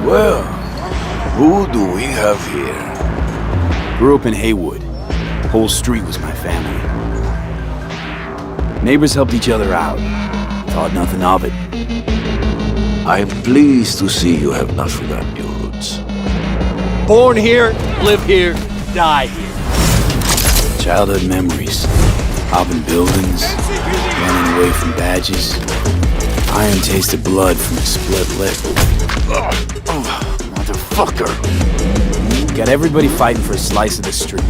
Well, who do we have here? Grew up in Heywood. Whole street was my family. Neighbors helped each other out. Thought nothing of it. I'm pleased to see you have not forgotten your roots. Born here, live here, die here. Childhood memories. Hopping buildings, running away from badges. Iron tasted blood from a split lip. Motherfucker. Got everybody fighting for a slice of the street.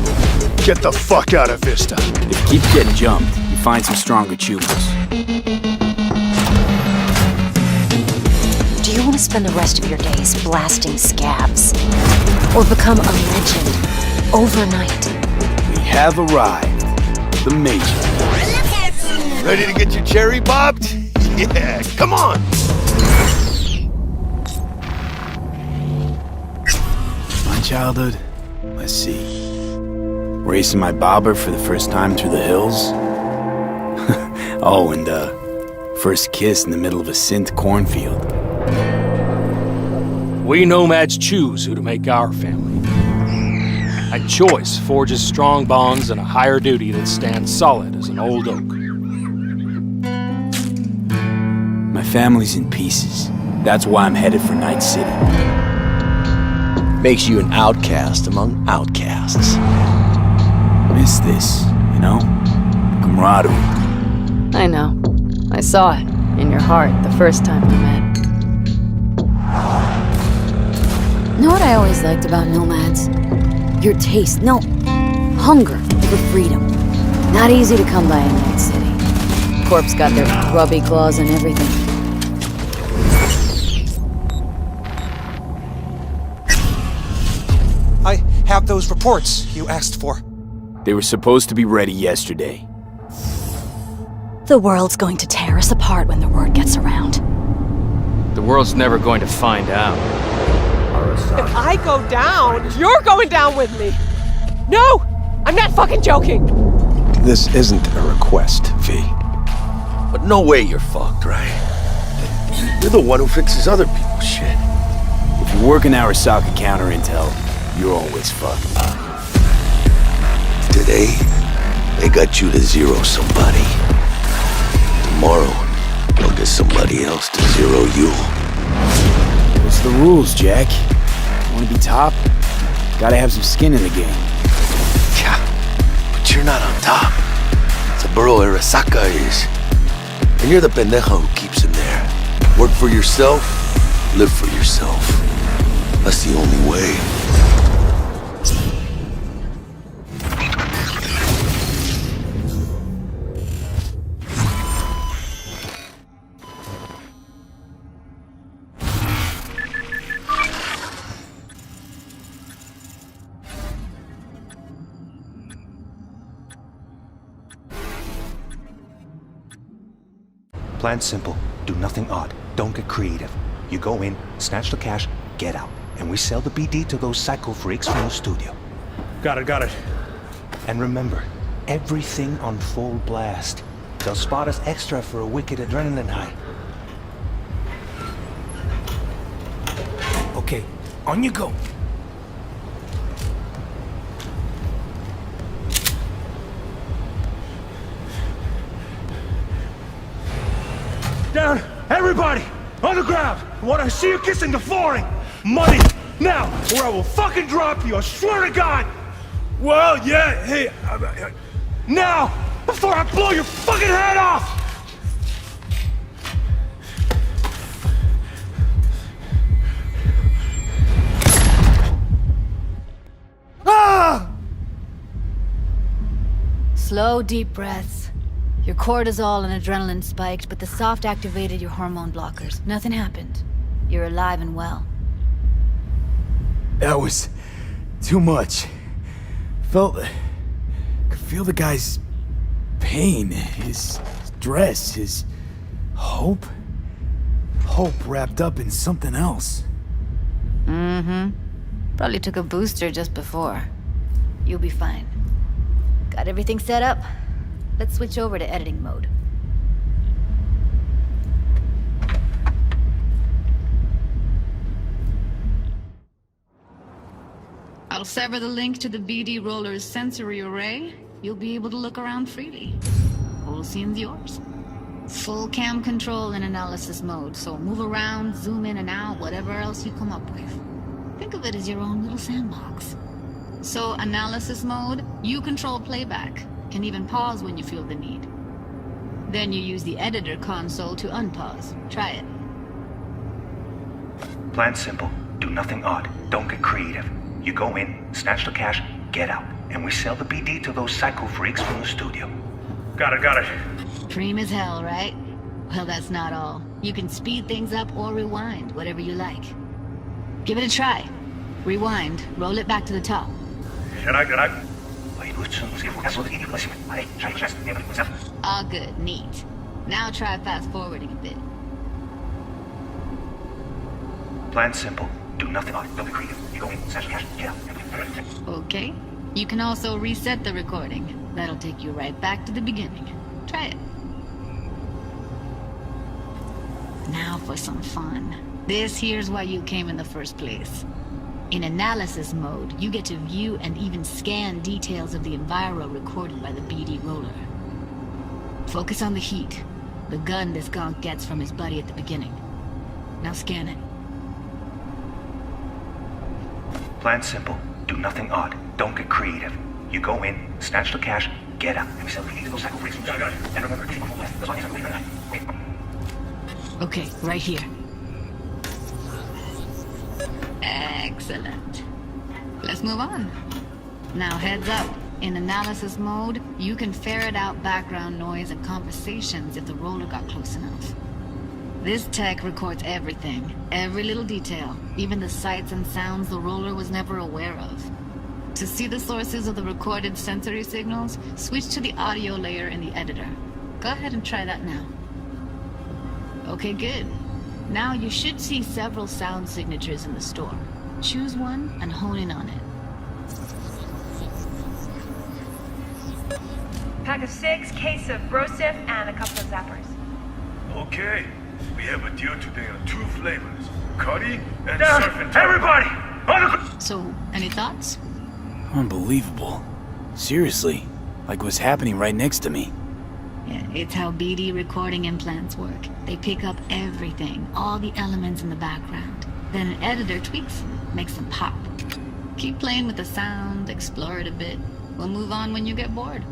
Get the fuck out of Vista. If you keep getting jumped, you find some stronger choopers. Do you want to spend the rest of your days blasting scabs? Or become a legend overnight? We have arrived. The Major. Ready to get your cherry bobbed? Yeah, come on! My childhood? Let's see. Racing my bobber for the first time through the hills. Oh, and first kiss in the middle of a synth cornfield. We nomads choose who to make our family. And choice forges strong bonds and a higher duty that stands solid as an old oak. My family's in pieces. That's why I'm headed for Night City. Makes you an outcast among outcasts. Miss this, you know? Camaraderie. I know. I saw it in your heart the first time we met. Know what I always liked about nomads? Your taste, no, hunger for freedom. Not easy to come by in Night City. Corp's got their grubby claws and everything. I have those reports you asked for. They were supposed to be ready yesterday. The world's going to tear us apart when the word gets around. The world's never going to find out. If I go down, you're going down with me! No! I'm not fucking joking! This isn't a request, V. But no way you're fucked, right? You're the one who fixes other people's shit. If you're working Arasaka counter intel, you're always fucked. Today, they got you to zero somebody. Tomorrow, they'll get somebody else to zero you. What's the rules, Jack? Want to be top? Gotta have some skin in the game. Yeah, but you're not on top. Saburo Arasaka is. And you're the pendejo who keeps him there. Work for yourself, live for yourself. That's the only way. Plan simple. Do nothing odd. Don't get creative. You go in, snatch the cash, get out. And we sell the BD to those psycho freaks from the studio. Got it. And remember, everything on full blast. They'll spot us extra for a wicked adrenaline high. Okay, on you go. Down! Everybody! On the ground! I want to see you kissing the flooring! Money! Now! Or I will fucking drop you, I swear to God! Well, yeah, hey... Now! Before I blow your fucking head off! Ah! Slow, deep breaths. Your cortisol and adrenaline spiked, but the soft activated your hormone blockers. Nothing happened. You're alive and well. That was too much. Could feel the guy's pain, his stress, his hope. Hope wrapped up in something else. Mm-hmm. Probably took a booster just before. You'll be fine. Got everything set up? Let's switch over to editing mode. I'll sever the link to the BD roller's sensory array. You'll be able to look around freely. Whole scene's yours. Full cam control in analysis mode, so move around, zoom in and out, whatever else you come up with. Think of it as your own little sandbox. So, analysis mode, you control playback. Can even pause when you feel the need. Then you use the editor console to unpause. Try it. Plan simple. Do nothing odd. Don't get creative. You go in, snatch the cash, get out. And we sell the BD to those psycho freaks from the studio. Got it. Preem as hell, right? Well, that's not all. You can speed things up or rewind, whatever you like. Give it a try. Rewind, roll it back to the top. Can I? All good, neat. Now try fast forwarding a bit. Plan simple. Do nothing odd. Don't be creative. You go in, snatch the cash, get out. Okay. You can also reset the recording. That'll take you right back to the beginning. Try it. Now for some fun. This here's why you came in the first place. In analysis mode, you get to view and even scan details of the enviro recorded by the BD roller. Focus on the heat, the gun this gonk gets from his buddy at the beginning. Now scan it. Plan simple. Do nothing odd. Don't get creative. You go in, snatch the cash, get out. And we sell the BD to those psycho freaks from the studio. And remember, keep on the left. That's why Okay, right here. Excellent. Let's move on. Now heads up. In analysis mode, you can ferret out background noise and conversations if the roller got close enough. This tech records everything, every little detail, even the sights and sounds the roller was never aware of. To see the sources of the recorded sensory signals, switch to the audio layer in the editor. Go ahead and try that now. Okay, good. Now you should see several sound signatures in the store. Choose one and hone in on it. Pack of 6, case of brosif, and a couple of zappers. Okay. We have a deal today on 2 flavors. Curry and surf and everybody! So, any thoughts? Unbelievable. Seriously, like what's happening right next to me. Yeah, it's how BD recording implants work. They pick up everything, all the elements in the background. Then an editor tweaks them, makes them pop. Keep playing with the sound, explore it a bit. We'll move on when you get bored.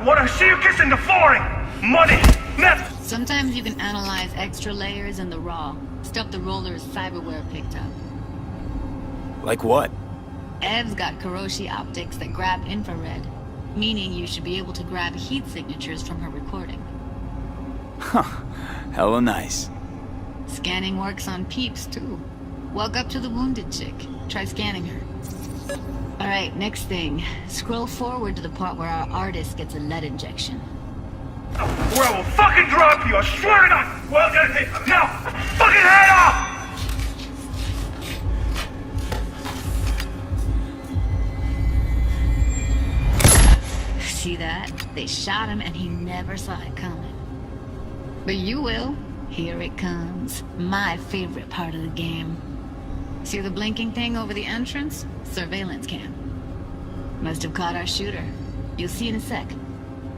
What I see you kissing the flooring! Money! Net! Sometimes you can analyze extra layers in the raw, stuff the roller's cyberware picked up. Like what? Ev's got Kiroshi optics that grab infrared, meaning you should be able to grab heat signatures from her recording. Huh. Hella nice. Scanning works on peeps, too. Walk up to the wounded chick. Try scanning her. Alright, next thing. Scroll forward to the part where our artist gets a lead injection. Where I will fucking drop you, I swear to God! Well, now, fucking head off! See that? They shot him and he never saw it coming. But you will. Here it comes. My favorite part of the game. See the blinking thing over the entrance? Surveillance cam. Must have caught our shooter. You'll see in a sec.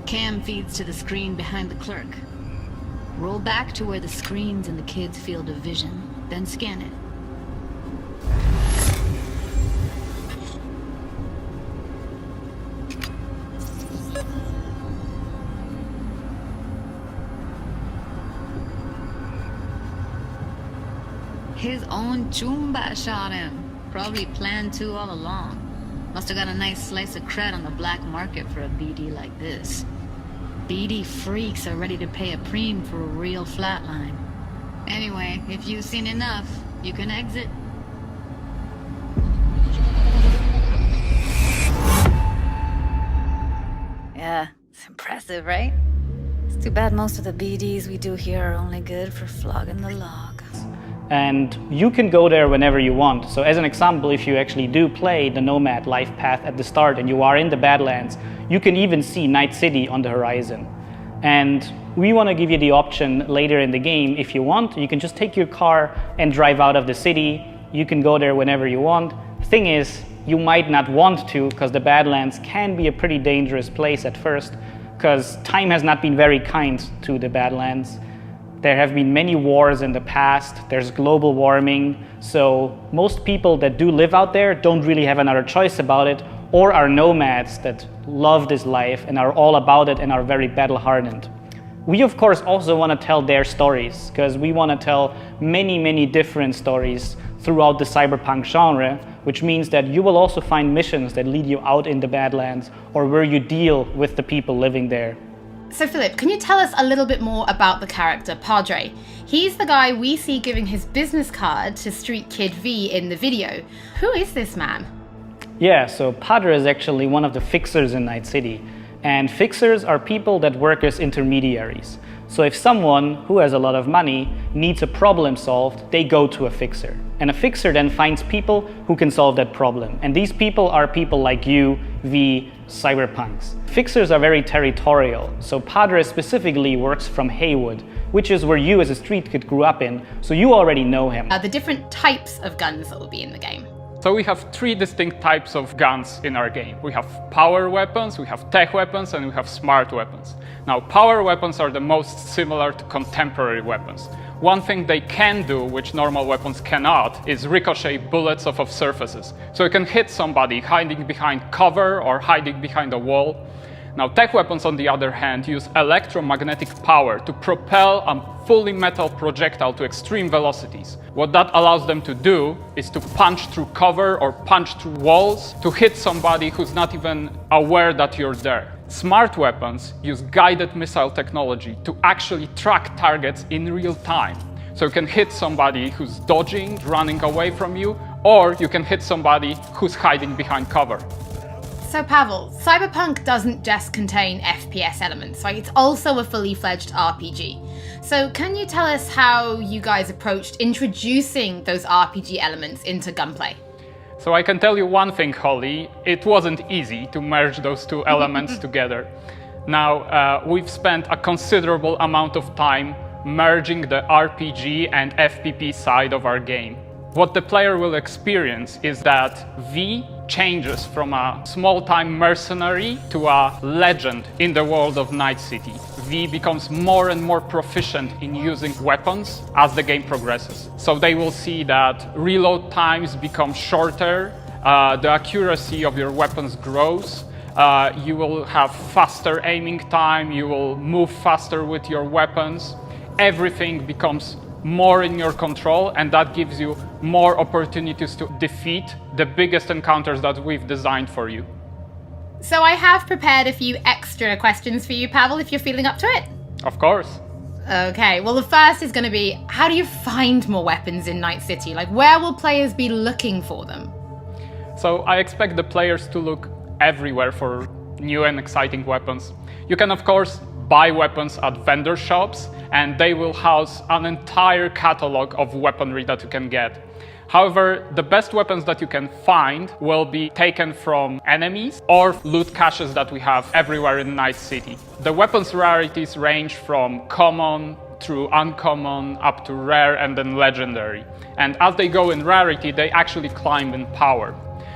Cam feeds to the screen behind the clerk. Roll back to where the screen's in the kid's field of vision, then scan it. His own Chumba shot him. Probably planned to all along. Must have got a nice slice of cred on the black market for a BD like this. BD freaks are ready to pay a preem for a real flatline. Anyway, if you've seen enough, you can exit. Yeah, it's impressive, right? It's too bad most of the BDs we do here are only good for flogging the log. And you can go there whenever you want. So as an example, if you actually do play the Nomad life path at the start and you are in the Badlands, you can even see Night City on the horizon. And we want to give you the option later in the game, if you want, you can just take your car and drive out of the city, you can go there whenever you want. Thing is, you might not want to, because the Badlands can be a pretty dangerous place at first, because time has not been very kind to the Badlands. There have been many wars in the past, there's global warming, so most people that do live out there don't really have another choice about it, or are nomads that love this life and are all about it and are very battle-hardened. We of course also want to tell their stories, because we want to tell many different stories throughout the cyberpunk genre, which means that you will also find missions that lead you out in the Badlands or where you deal with the people living there. So Philip, can you tell us a little bit more about the character Padre? He's the guy we see giving his business card to Street Kid V in the video. Who is this man? Yeah, so Padre is actually one of the fixers in Night City. And fixers are people that work as intermediaries. So if someone who has a lot of money needs a problem solved, they go to a fixer. And a fixer then finds people who can solve that problem. And these people are people like you, V, cyberpunks. Fixers are very territorial. So Padre specifically works from Heywood, which is where you as a street kid grew up in, so you already know him. The different types of guns that will be in the game. So we have three distinct types of guns in our game. We have power weapons, we have tech weapons, and we have smart weapons. Now, power weapons are the most similar to contemporary weapons. One thing they can do, which normal weapons cannot, is ricochet bullets off of surfaces. So you can hit somebody hiding behind cover or hiding behind a wall. Now, tech weapons, on the other hand, use electromagnetic power to propel a fully metal projectile to extreme velocities. What that allows them to do is to punch through cover or punch through walls to hit somebody who's not even aware that you're there. Smart weapons use guided missile technology to actually track targets in real time. So you can hit somebody who's dodging, running away from you, or you can hit somebody who's hiding behind cover. So Pavel, Cyberpunk doesn't just contain FPS elements, right? It's also a fully fledged RPG. So can you tell us how you guys approached introducing those RPG elements into gunplay? So I can tell you one thing, Holly, it wasn't easy to merge those two elements together. Now, we've spent a considerable amount of time merging the RPG and FPP side of our game. What the player will experience is that V changes from a small-time mercenary to a legend in the world of Night City. V becomes more and more proficient in using weapons as the game progresses. So they will see that reload times become shorter, the accuracy of your weapons grows, you will have faster aiming time, you will move faster with your weapons. Everything becomes more in your control, and that gives you more opportunities to defeat the biggest encounters that we've designed for you. So I have prepared a few extra questions for you, Pavel, if you're feeling up to it. Of course. Okay, well the first is going to be, how do you find more weapons in Night City? Like, where will players be looking for them? So I expect the players to look everywhere for new and exciting weapons. You can, of course, buy weapons at vendor shops, and they will house an entire catalog of weaponry that you can get. However, the best weapons that you can find will be taken from enemies or loot caches that we have everywhere in Night City. The weapons rarities range from common through uncommon up to rare and then legendary. And as they go in rarity, they actually climb in power.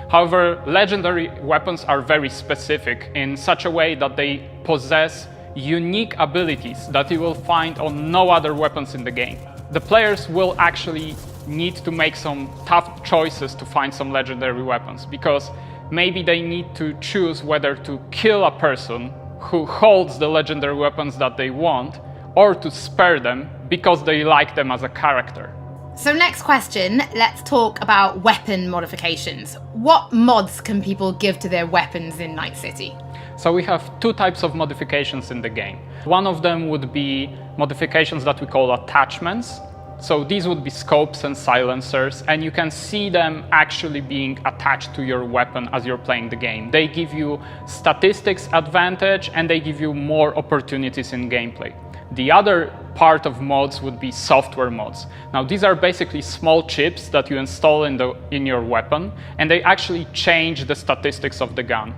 However, legendary weapons are very specific in such a way that they possess unique abilities that you will find on no other weapons in the game. The players will actually need to make some tough choices to find some legendary weapons, because maybe they need to choose whether to kill a person who holds the legendary weapons that they want, or to spare them because they like them as a character. So next question, let's talk about weapon modifications. What mods can people give to their weapons in Night City? So we have two types of modifications in the game. One of them would be modifications that we call attachments. So these would be scopes and silencers, and you can see them actually being attached to your weapon as you're playing the game. They give you statistics advantage, and they give you more opportunities in gameplay. The other part of mods would be software mods. Now, these are basically small chips that you install in your weapon, and they actually change the statistics of the gun.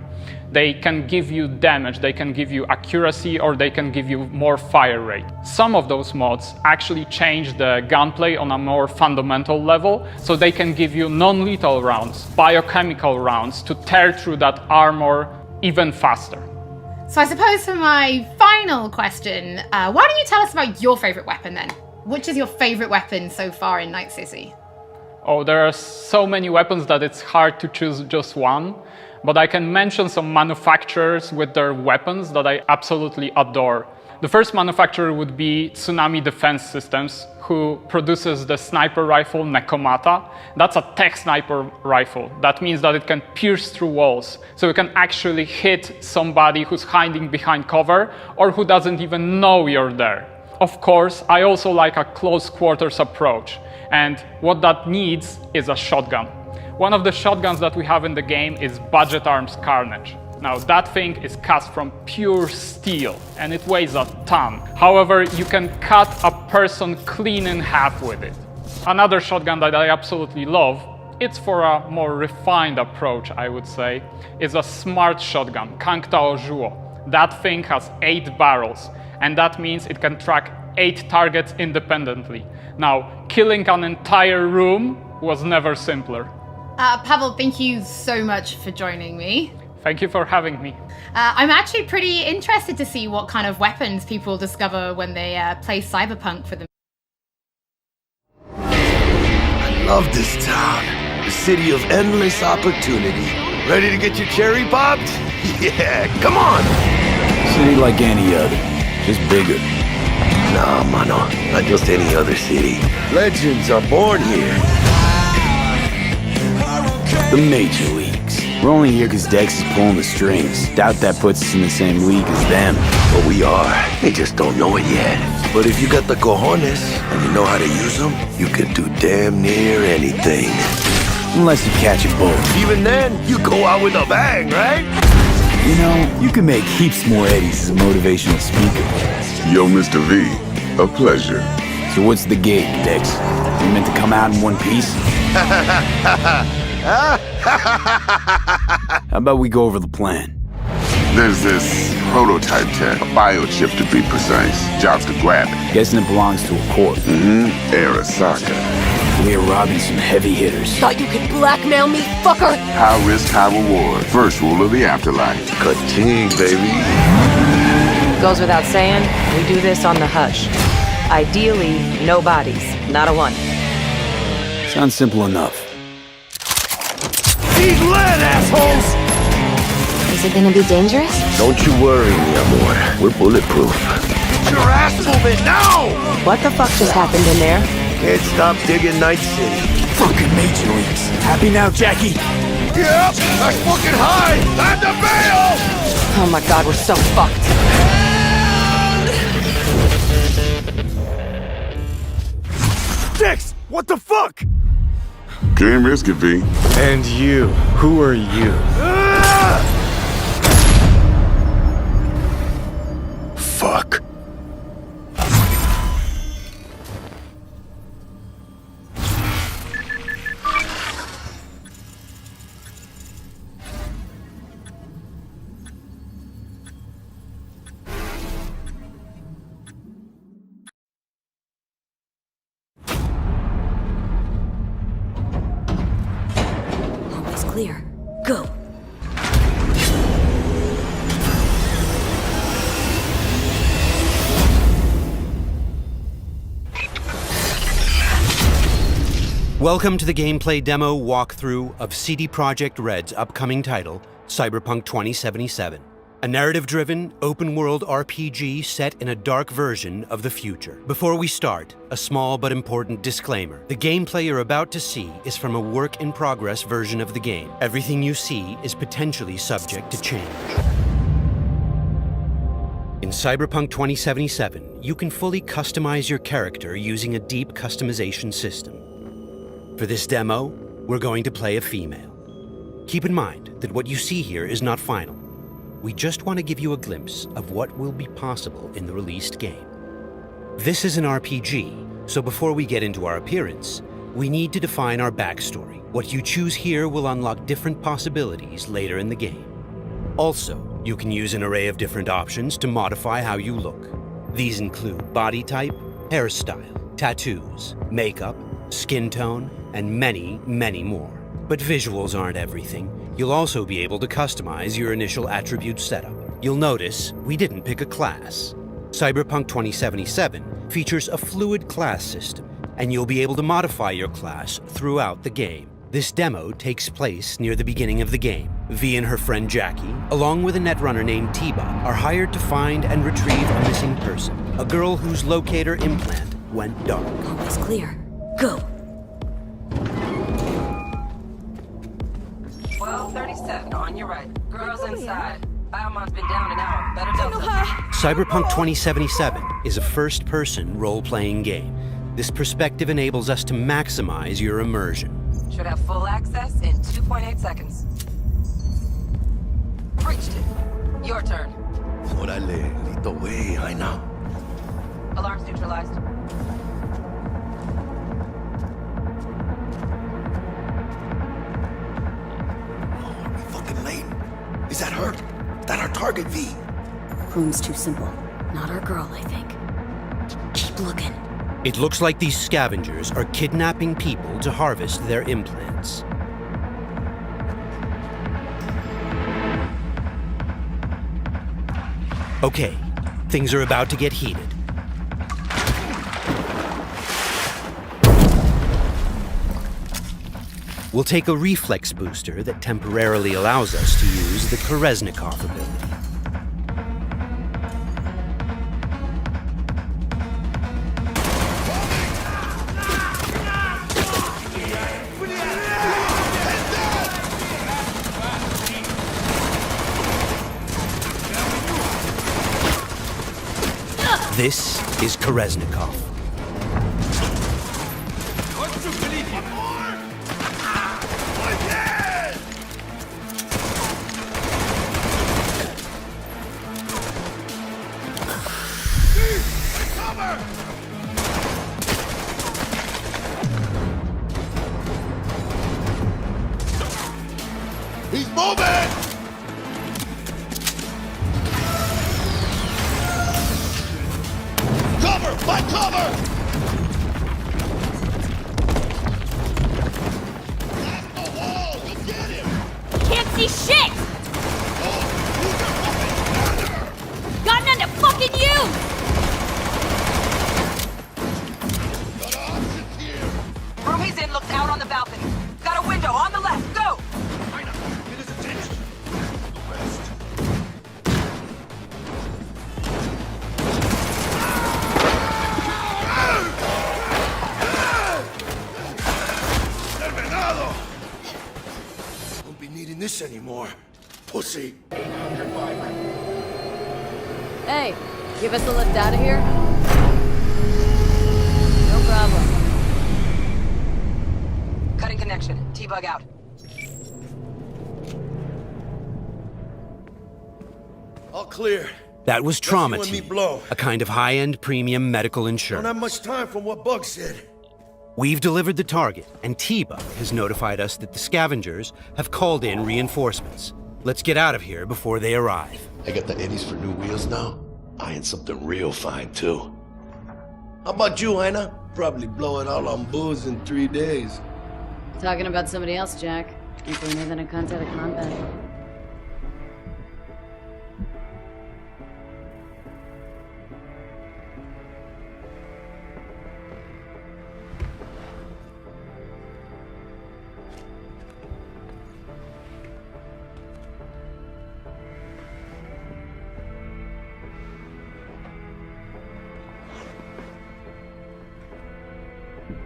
They can give you damage, they can give you accuracy, or they can give you more fire rate. Some of those mods actually change the gunplay on a more fundamental level, so they can give you non-lethal rounds, biochemical rounds, to tear through that armor even faster. So I suppose for my final question, why don't you tell us about your favorite weapon then? Which is your favorite weapon so far in Night City? Oh, there are so many weapons that it's hard to choose just one, but I can mention some manufacturers with their weapons that I absolutely adore. The first manufacturer would be Tsunami Defense Systems, who produces the sniper rifle Nekomata. That's a tech sniper rifle. That means that it can pierce through walls, so you can actually hit somebody who's hiding behind cover or who doesn't even know you're there. Of course, I also like a close quarters approach, and what that needs is a shotgun. One of the shotguns that we have in the game is Budget Arms Carnage. Now, that thing is cast from pure steel, and it weighs a ton. However, you can cut a person clean in half with it. Another shotgun that I absolutely love, it's for a more refined approach, I would say, is a smart shotgun, Kangtao Zhuo. That thing has 8 barrels, and that means it can track 8 targets independently. Now, killing an entire room was never simpler. Pavel, thank you so much for joining me. Thank you for having me. I'm actually pretty interested to see what kind of weapons people discover when they play Cyberpunk for them. I love this town. The city of endless opportunity. Ready to get your cherry popped? Yeah, come on! City like any other, just bigger. Nah, mano, not just any other city. Legends are born here. The Major Leagues. We're only here because Dex is pulling the strings. Doubt that puts us in the same league as them. But we are. They just don't know it yet. But if you got the cojones and you know how to use them, you can do damn near anything. Unless you catch a bullet. Even then, you go out with a bang, right? You know, you can make heaps more eddies as a motivational speaker. Yo, Mr. V, a pleasure. So what's the gig, Dex? You meant to come out in one piece? How about we go over the plan? There's this prototype tech, a biochip to be precise. Jobs to grab it. Guessing it belongs to a corp. Arasaka. We're robbing some heavy hitters. Thought you could blackmail me, fucker? High risk, high reward. First rule of the afterlife. Ka-ting, baby. Goes without saying, we do this on the hush. Ideally, no bodies, not a one. Sounds simple enough. Eat lead, assholes! Is it gonna be dangerous? Don't you worry, mi amor. We're bulletproof. Get your ass moving now! What the fuck just happened in there? Can't stop digging Night City. Fucking Major Leagues. Happy now, Jackie? Yep, that's fucking high! Time to bail! Oh my god, we're so fucked. Dex, what the fuck? Can't risk it, V. And you, who are you? Fuck. Clear. Go. Welcome to the gameplay demo walkthrough of CD Projekt Red's upcoming title, Cyberpunk 2077. A narrative-driven, open-world RPG set in a dark version of the future. Before we start, a small but important disclaimer. The gameplay you're about to see is from a work-in-progress version of the game. Everything you see is potentially subject to change. In Cyberpunk 2077, you can fully customize your character using a deep customization system. For this demo, we're going to play a female. Keep in mind that what you see here is not final. We just want to give you a glimpse of what will be possible in the released game. This is an RPG, so before we get into our appearance, we need to define our backstory. What you choose here will unlock different possibilities later in the game. Also, you can use an array of different options to modify how you look. These include body type, hairstyle, tattoos, makeup, skin tone, and many, many more. But visuals aren't everything. You'll also be able to customize your initial attribute setup. You'll notice we didn't pick a class. Cyberpunk 2077 features a fluid class system, and you'll be able to modify your class throughout the game. This demo takes place near the beginning of the game. V and her friend Jackie, along with a netrunner named Tiba, are hired to find and retrieve a missing person, a girl whose locator implant went dark. Always clear. Go! 1237, on your right. Girls inside. Biomon's been down an hour. Better double. Cyberpunk 2077 is a first-person role-playing game. This perspective enables us to maximize your immersion. Should have full access in 2.8 seconds. Breached it. Your turn. Órale, lead the way, Aina. Alarms neutralized. Oh, are we fucking late? Is that her? Is that our target, V? Room's too simple. Not our girl, I think. Keep looking. It looks like these scavengers are kidnapping people to harvest their implants. Okay, things are about to get heated. We'll take a reflex booster that temporarily allows us to use the Kereznikov ability. This is Kereznikov. He's moving! Cover! Find cover! Blast the wall! You'll get him! Can't see shit! Got none to fucking use! Room he's in looks out on the balcony. Got a window on the left. Go! Get his attention! West. Terminado! Won't be needing this anymore. Pussy. 800 vibrant. Hey, give us a lift out of here? No problem. Cutting connection. T-bug out. All clear. That was trauma Let's you and me team, blow. a kind of high-end premium medical Don't insurance. have much time from what Bug said. We've delivered the target, and T-Bug has notified us that the scavengers have called in reinforcements. Let's get out of here before they arrive. I got the eddies for new wheels now. Eyeing something real fine, too. How about you, Aina? Probably blow it all on booze in 3 days. Talking about somebody else, Jack. You cleaner than a cunt at a combat.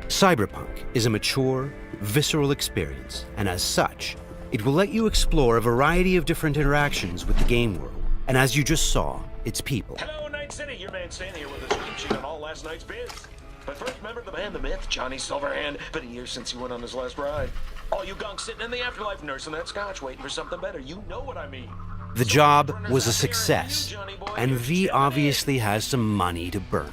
Cyberpunk is a mature, visceral experience, and as such, it will let you explore a variety of different interactions with the game world. And as you just saw, its people. Hello, Night City. Your man Stan here with a screen sheet on all last night's bids. But first, remember the man, the myth, Johnny Silverhand. Been a year since he went on his last ride. All you gunks sitting in the afterlife nursing that scotch, waiting for something better. You know what I mean. The job was a success, and V obviously has some money to burn.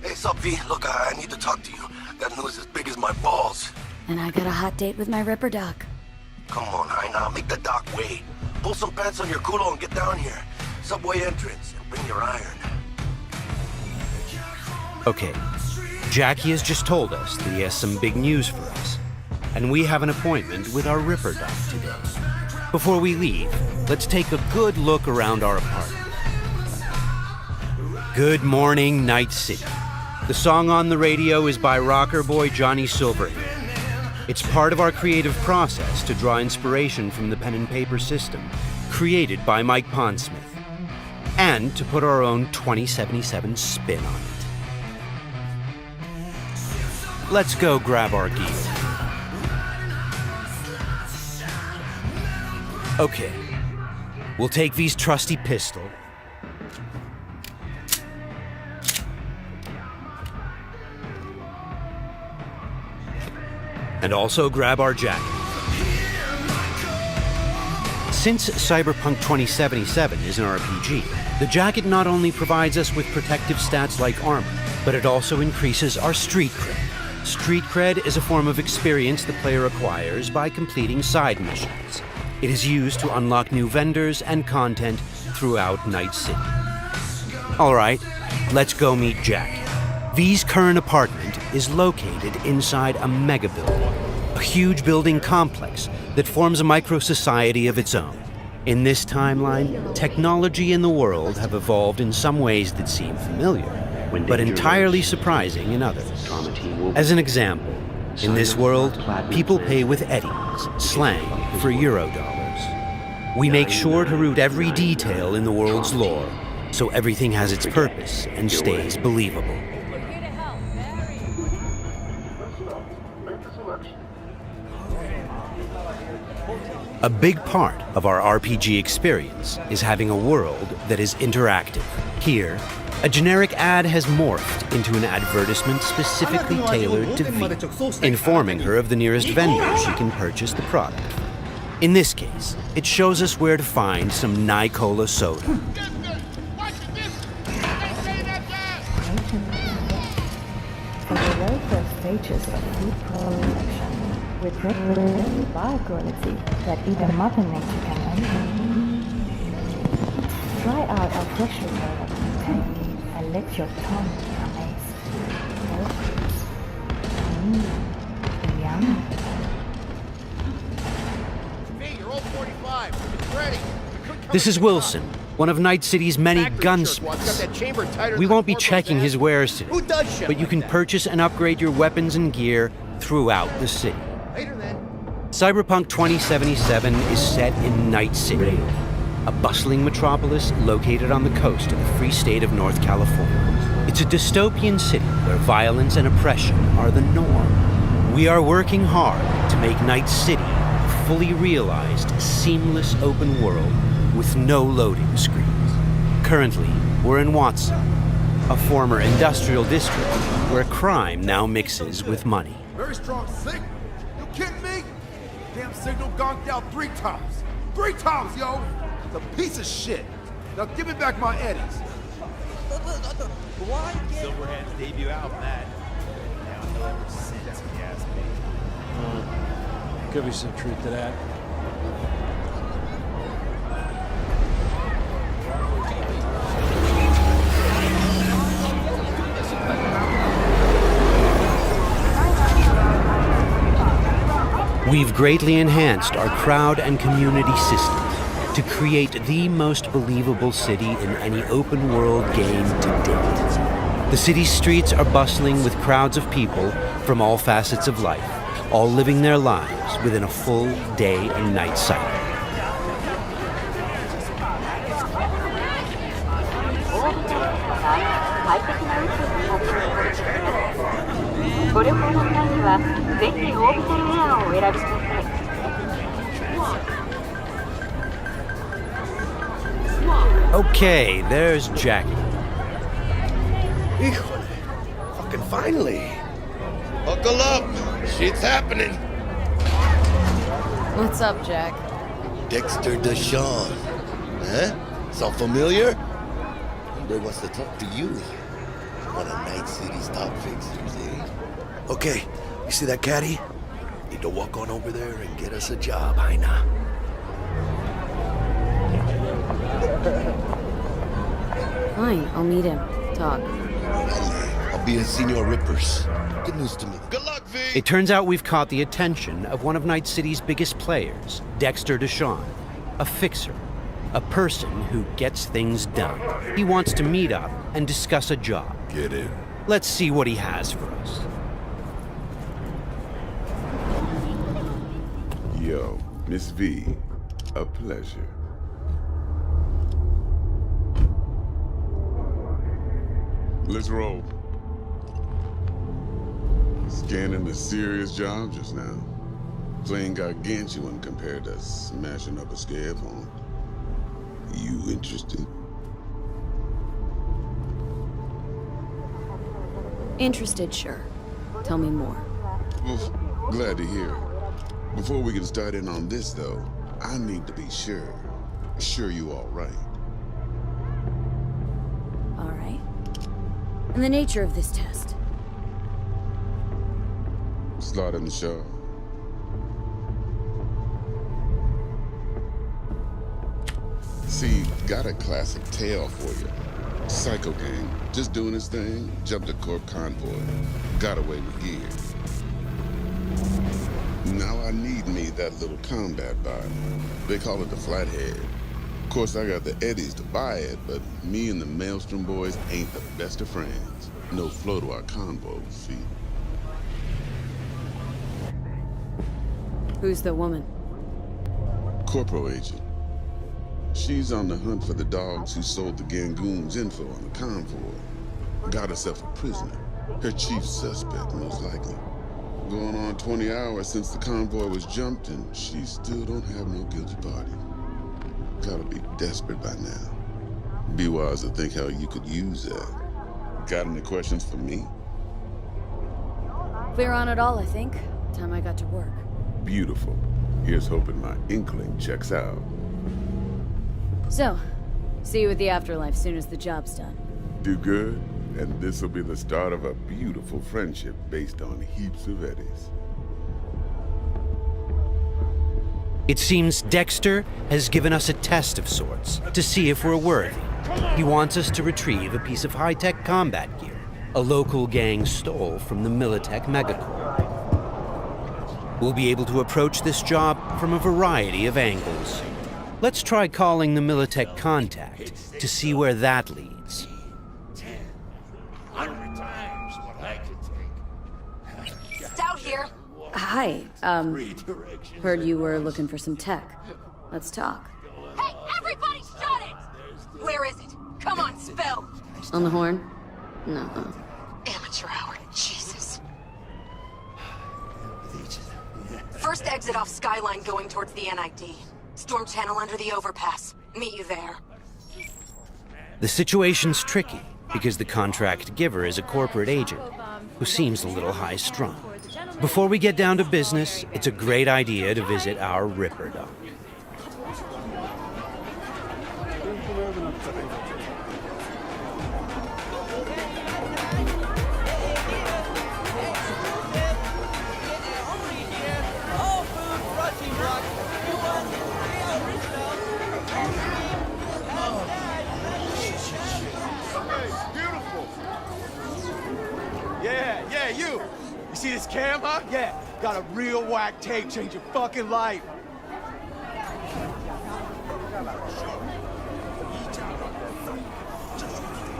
Hey, sup, V? Look, I need to talk to you. Got news as big as my balls. And I got a hot date with my Ripper Doc. Come on, Aina, make the dock wait. Pull some pants on your culo and get down here. Subway entrance, and bring your iron. Okay, Jackie has just told us that he has some big news for us. And we have an appointment with our Ripper Doc today. Before we leave, let's take a good look around our apartment. Good morning, Night City. The song on the radio is by rocker boy Johnny Silverhand. It's part of our creative process to draw inspiration from the pen and paper system created by Mike Pondsmith, and to put our own 2077 spin on it. Let's go grab our gear. Okay, we'll take V's trusty pistol, and also grab our jacket. Since Cyberpunk 2077 is an RPG, the jacket not only provides us with protective stats like armor, but it also increases our street cred. Street cred is a form of experience the player acquires by completing side missions. It is used to unlock new vendors and content throughout Night City. All right, let's go meet Jack. V's current apartment is located inside a mega building, a huge building complex that forms a micro-society of its own. In this timeline, technology and the world have evolved in some ways that seem familiar, but entirely surprising in others. As an example, in this world, people pay with eddies, slang for Eurodollars. We make sure to root every detail in the world's lore, so everything has its purpose and stays believable. A big part of our RPG experience is having a world that is interactive. Here, a generic ad has morphed into an advertisement specifically tailored to V, informing her of the nearest vendor she can purchase the product. In this case, it shows us where to find some Nicola soda. For the very first stages of food production, with bioquality that even Mother Nature can envy. Try out our freshly developed tank and let your tongue be amazed. Yum. Hey, you're all 45. It's ready. This is Wilson, one of Night City's many gunsmiths. We won't be checking his wares today, but you can purchase and upgrade your weapons and gear throughout the city. Cyberpunk 2077 is set in Night City, a bustling metropolis located on the coast of the free state of North California. It's a dystopian city where violence and oppression are the norm. We are working hard to make Night City a fully realized, seamless open world with no loading screens. Currently, we're in Watson, a former industrial district where crime now mixes with money. Very strong signal. You kidding me? Damn signal gonked out 3 times. 3 times, yo! It's a piece of shit. Now give me back my eddies. Silverhand's debut album, that. Now he'll ever sit down the ass Could be some truth to that. We've greatly enhanced our crowd and community systems to create the most believable city in any open-world game to date. The city's streets are bustling with crowds of people from all facets of life, all living their lives within a full day and night cycle. Okay, there's Jackie. Híjole. Fucking finally. Buckle up. Shit's happening. What's up, Jack? Dexter Deshawn. Huh? Sound familiar? Hombre wants to talk to you. One of Night City's top fixers, eh? Okay, you see that caddy? Need to walk on over there and get us a job, Heina. Fine, I'll meet him. Talk. I'll be at Senor Ripper's. Good news to me. Good luck, V! It turns out we've caught the attention of one of Night City's biggest players, Dexter Deshawn, a fixer, a person who gets things done. He wants to meet up and discuss a job. Get in. Let's see what he has for us. Yo, Miss V, a pleasure. Let's roll. Scanning a serious job just now. Playing gargantuan compared to smashing up a scare phone. You interested? Interested, sure. Tell me more. Well, glad to hear it. Before we can start in on this, though, I need to be sure. Sure you all right. All right. And the nature of this test? Slot in the show. See, got a classic tale for you. Psycho gang, just doing his thing, jumped a corp convoy, got away with gear. Now I need me that little combat body. They call it the Flathead. Of course, I got the Eddies to buy it, but me and the Maelstrom boys ain't the best of friends. No flow to our convo, see? Who's the woman? Corporal agent. She's on the hunt for the dogs who sold the Gangoons info on the convoy. Got herself a prisoner. Her chief suspect, most likely. Going on 20 hours since the convoy was jumped, and she still don't have no guilty party. Gotta be desperate by now. Be wise to think how you could use that. Got any questions for me? Clear on it all, I think. Time I got to work. Beautiful. Here's hoping my inkling checks out. So, see you at the afterlife soon as the job's done. Do good, and this'll be the start of a beautiful friendship based on heaps of eddies. It seems Dexter has given us a test of sorts to see if we're worthy. He wants us to retrieve a piece of high-tech combat gear a local gang stole from the Militech megacorp. We'll be able to approach this job from a variety of angles. Let's try calling the Militech contact to see where that leads. 100 times what I could take. Stout here. Hi, heard you were looking for some tech. Let's talk. Hey, everybody shut it! Where is it? Come on, spill! On the horn? No. Amateur hour, Jesus. First exit off Skyline going towards the NID. Storm channel under the overpass. Meet you there. The situation's tricky because the contract giver is a corporate agent who seems a little high-strung. Before we get down to business, it's a great idea to visit our Ripper Dock. Yeah, you! You see this cam, huh? Yeah, got a real whack tape, change your fucking life.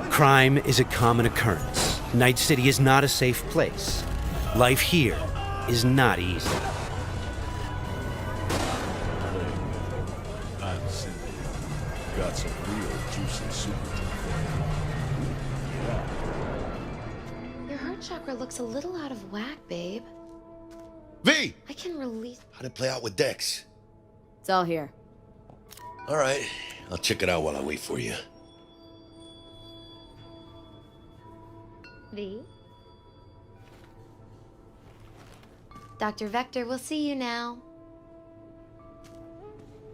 Crime is a common occurrence. Night City is not a safe place. Life here is not easy. I'm simple. Got some real juicy soup. Your heart chakra looks a little out of whack, babe. V! I can release. How'd it play out with Dex? It's all here. All right, I'll check it out while I wait for you. V? Dr. Vector, we'll see you now.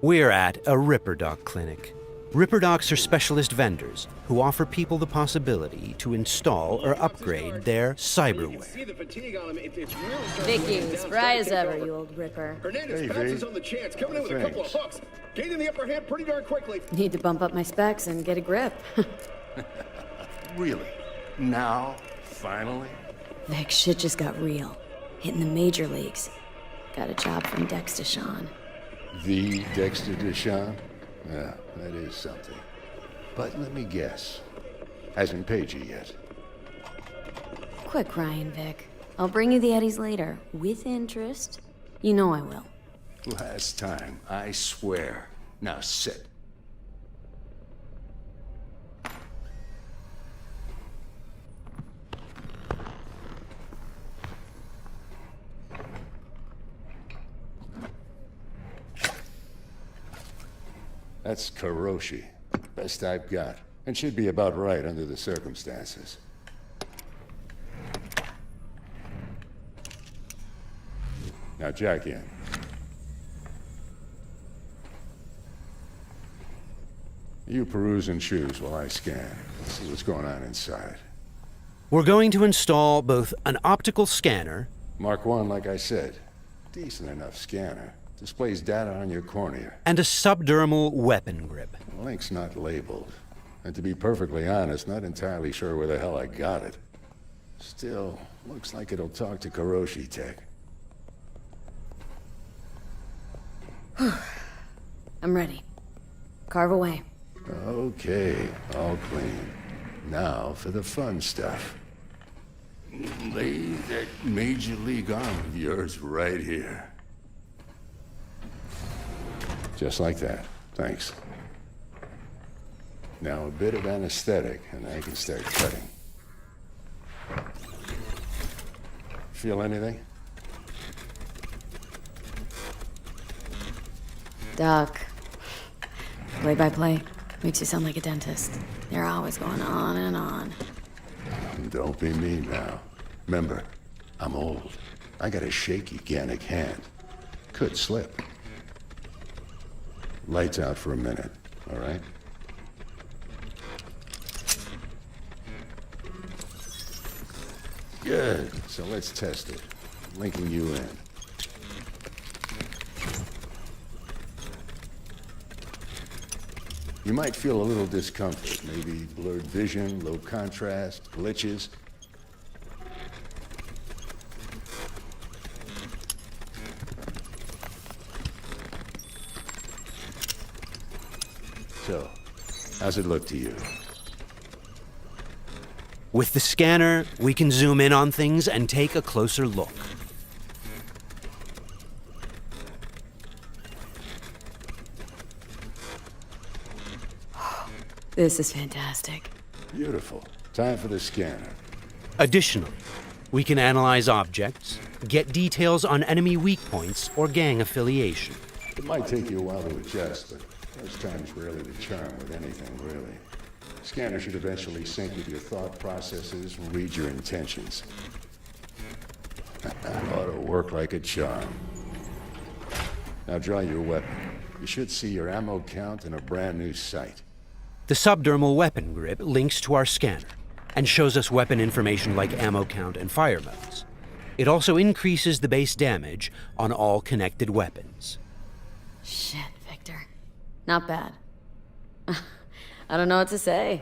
We're at a Ripper Dock clinic. Ripperdocs are specialist vendors who offer people the possibility to install or upgrade their cyberware. Vicky, spry as ever, you old ripper. Hernandez pounces on the chance, coming in with a couple of hooks. Gaining the upper hand pretty darn quickly. Need to bump up my specs and get a grip. Really? Now? Finally? Vic, shit just got real. Hitting the major leagues. Got a job from Dexter Deshawn. The Dexter Deshawn? Yeah, that is something. But let me guess. Hasn't paid you yet. Quit crying, Vic. I'll bring you the eddies later, with interest. You know I will. Last time, I swear. Now sit. That's Karoshi. Best I've got. And should be about right under the circumstances. Now jack in. You peruse and choose while I scan. Let's see what's going on inside. We're going to install both an optical scanner... Mark 1, like I said. Decent enough scanner. Displays data on your cornea. And a subdermal weapon grip. The link's not labeled. And to be perfectly honest, not entirely sure where the hell I got it. Still, looks like it'll talk to Karoshi Tech. I'm ready. Carve away. Okay, all clean. Now for the fun stuff. Lay that Major League arm of yours right here. Just like that. Thanks. Now a bit of anesthetic, and I can start cutting. Feel anything? Doc. Play-by-play. Makes you sound like a dentist. They're always going on and on. Don't be mean now. Remember, I'm old. I got a shaky Gannic hand. Could slip. Lights out for a minute, all right? Good, so let's test it. Linking you in. You might feel a little discomfort, maybe blurred vision, low contrast, glitches. So, how's it look to you? With the scanner, we can zoom in on things and take a closer look. This is fantastic. Beautiful. Time for the scanner. Additionally, we can analyze objects, get details on enemy weak points or gang affiliation. It might take you a while to adjust, but first time's rarely the charm with anything, really. Scanner should eventually sync with your thought processes and read your intentions. Ought to work like a charm. Now draw your weapon. You should see your ammo count in a brand new sight. The subdermal weapon grip links to our scanner and shows us weapon information like ammo count and fire modes. It also increases the base damage on all connected weapons. Shit, Victor. Not bad. I don't know what to say.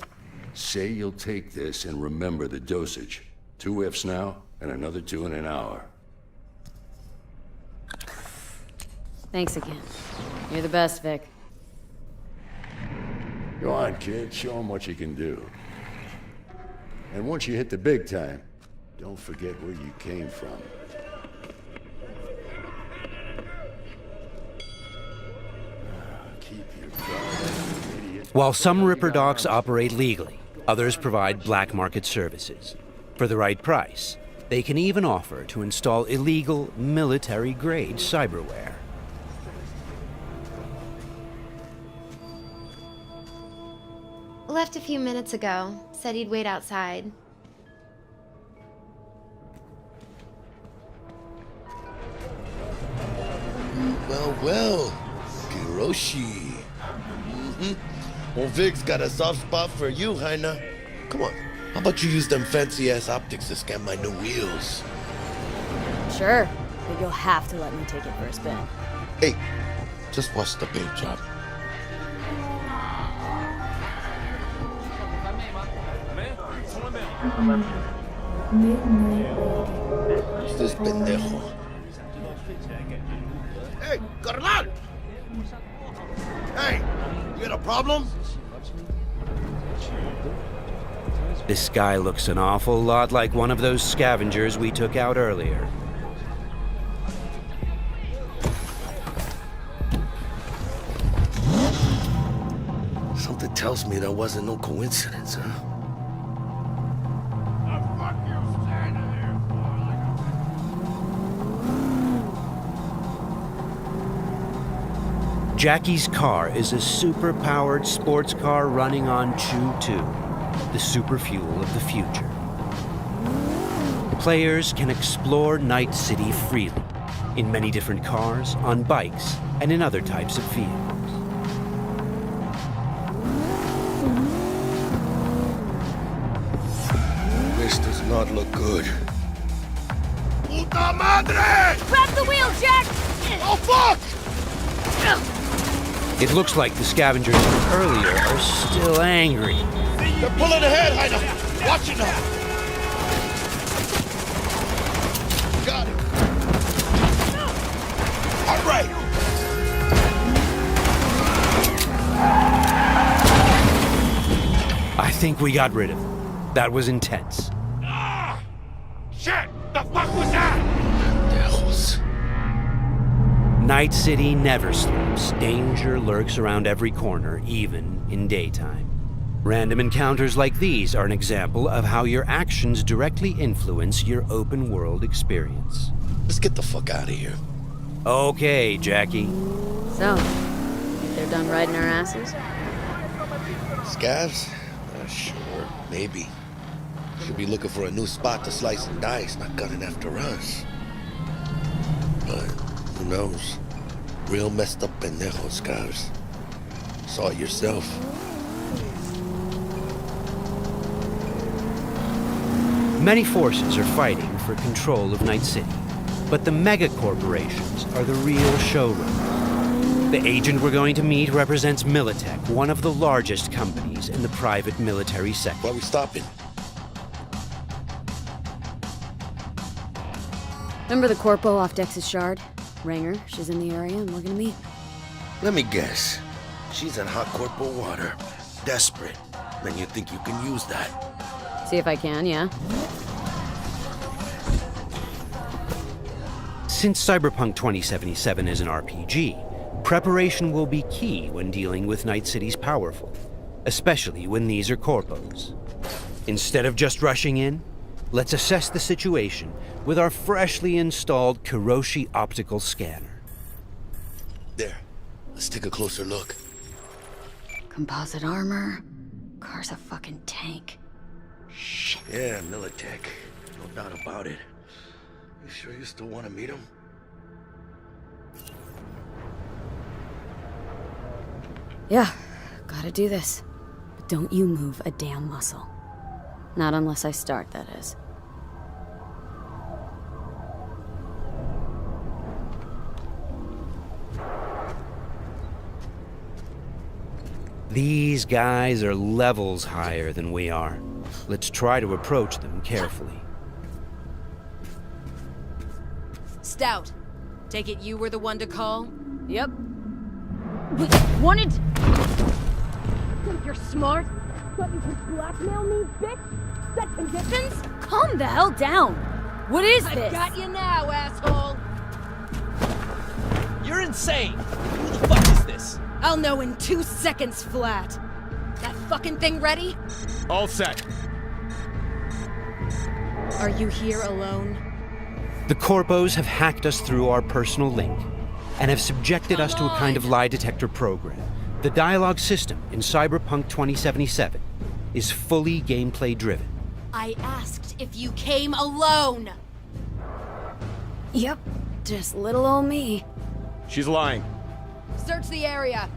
Say you'll take this and remember the dosage. 2 whiffs now, and another 2 in an hour. Thanks again. You're the best, Vic. Go on, kid. Show them what you can do. And once you hit the big time, don't forget where you came from. Keep your guard, idiot. While some Ripperdocs operate legally, others provide black market services. For the right price, they can even offer to install illegal, military-grade cyberware. Left a few minutes ago. Said he'd wait outside. Well, well. Kiroshi. Well, Vig's got a soft spot for you, Heina. Come on, how about you use them fancy-ass optics to scan my new wheels? Sure, but you'll have to let me take it for a spin. Hey, just watch the paint job. Who's this pendejo? Hey, carnal! Hey, you got a problem? This guy looks an awful lot like one of those scavengers we took out earlier. Something tells me that wasn't no coincidence, huh? Jackie's car is a super-powered sports car running on Chew-2, the super fuel of the future. Players can explore Night City freely, in many different cars, on bikes, and in other types of vehicles. This does not look good. Puta madre! Grab the wheel, Jack! Oh, fuck! It looks like the scavengers from earlier are still angry. They're pulling ahead, Heina! Watch it now! Got it! All right! I think we got rid of them. That was intense. Shit! The fuck was that? Night City never sleeps. Danger lurks around every corner, even in daytime. Random encounters like these are an example of how your actions directly influence your open world experience. Let's get the fuck out of here. Okay, Jackie. So, think they're done riding our asses? Scavs? Sure, maybe. Should be looking for a new spot to slice and dice, not gunning after us. But who knows? Real messed up pendejos, Scavs. Saw it yourself. Many forces are fighting for control of Night City, but the mega corporations are the real showrunners. The agent we're going to meet represents Militech, one of the largest companies in the private military sector. Why are we stopping? Remember the corpo off Dex's Shard? Ranger, she's in the area and looking to meet. Let me guess. She's in hot corporal water. Desperate. Then you think you can use that? See if I can, yeah. Since Cyberpunk 2077 is an RPG, preparation will be key when dealing with Night City's powerful, especially when these are corpos. Instead of just rushing in, let's assess the situation with our freshly installed Kiroshi optical scanner. There. Let's take a closer look. Composite armor. Car's a fucking tank. Shit. Yeah, Militech. No doubt about it. You sure you still want to meet him? Yeah, gotta do this. But don't you move a damn muscle. Not unless I start, that is. These guys are levels higher than we are. Let's try to approach them carefully. Stout, take it you were the one to call? Yep. Wanted... Think you're smart? Thought you could blackmail me, bitch? Set conditions? Calm the hell down! What is this? I got you now, asshole! You're insane! Who the fuck is this? I'll know in 2 seconds flat. That fucking thing ready? All set. Are you here alone? The corpos have hacked us through our personal link and have subjected us to a kind of lie detector program. The dialogue system in Cyberpunk 2077 is fully gameplay driven. I asked if you came alone! Yep, just little old me. She's lying. Search the area.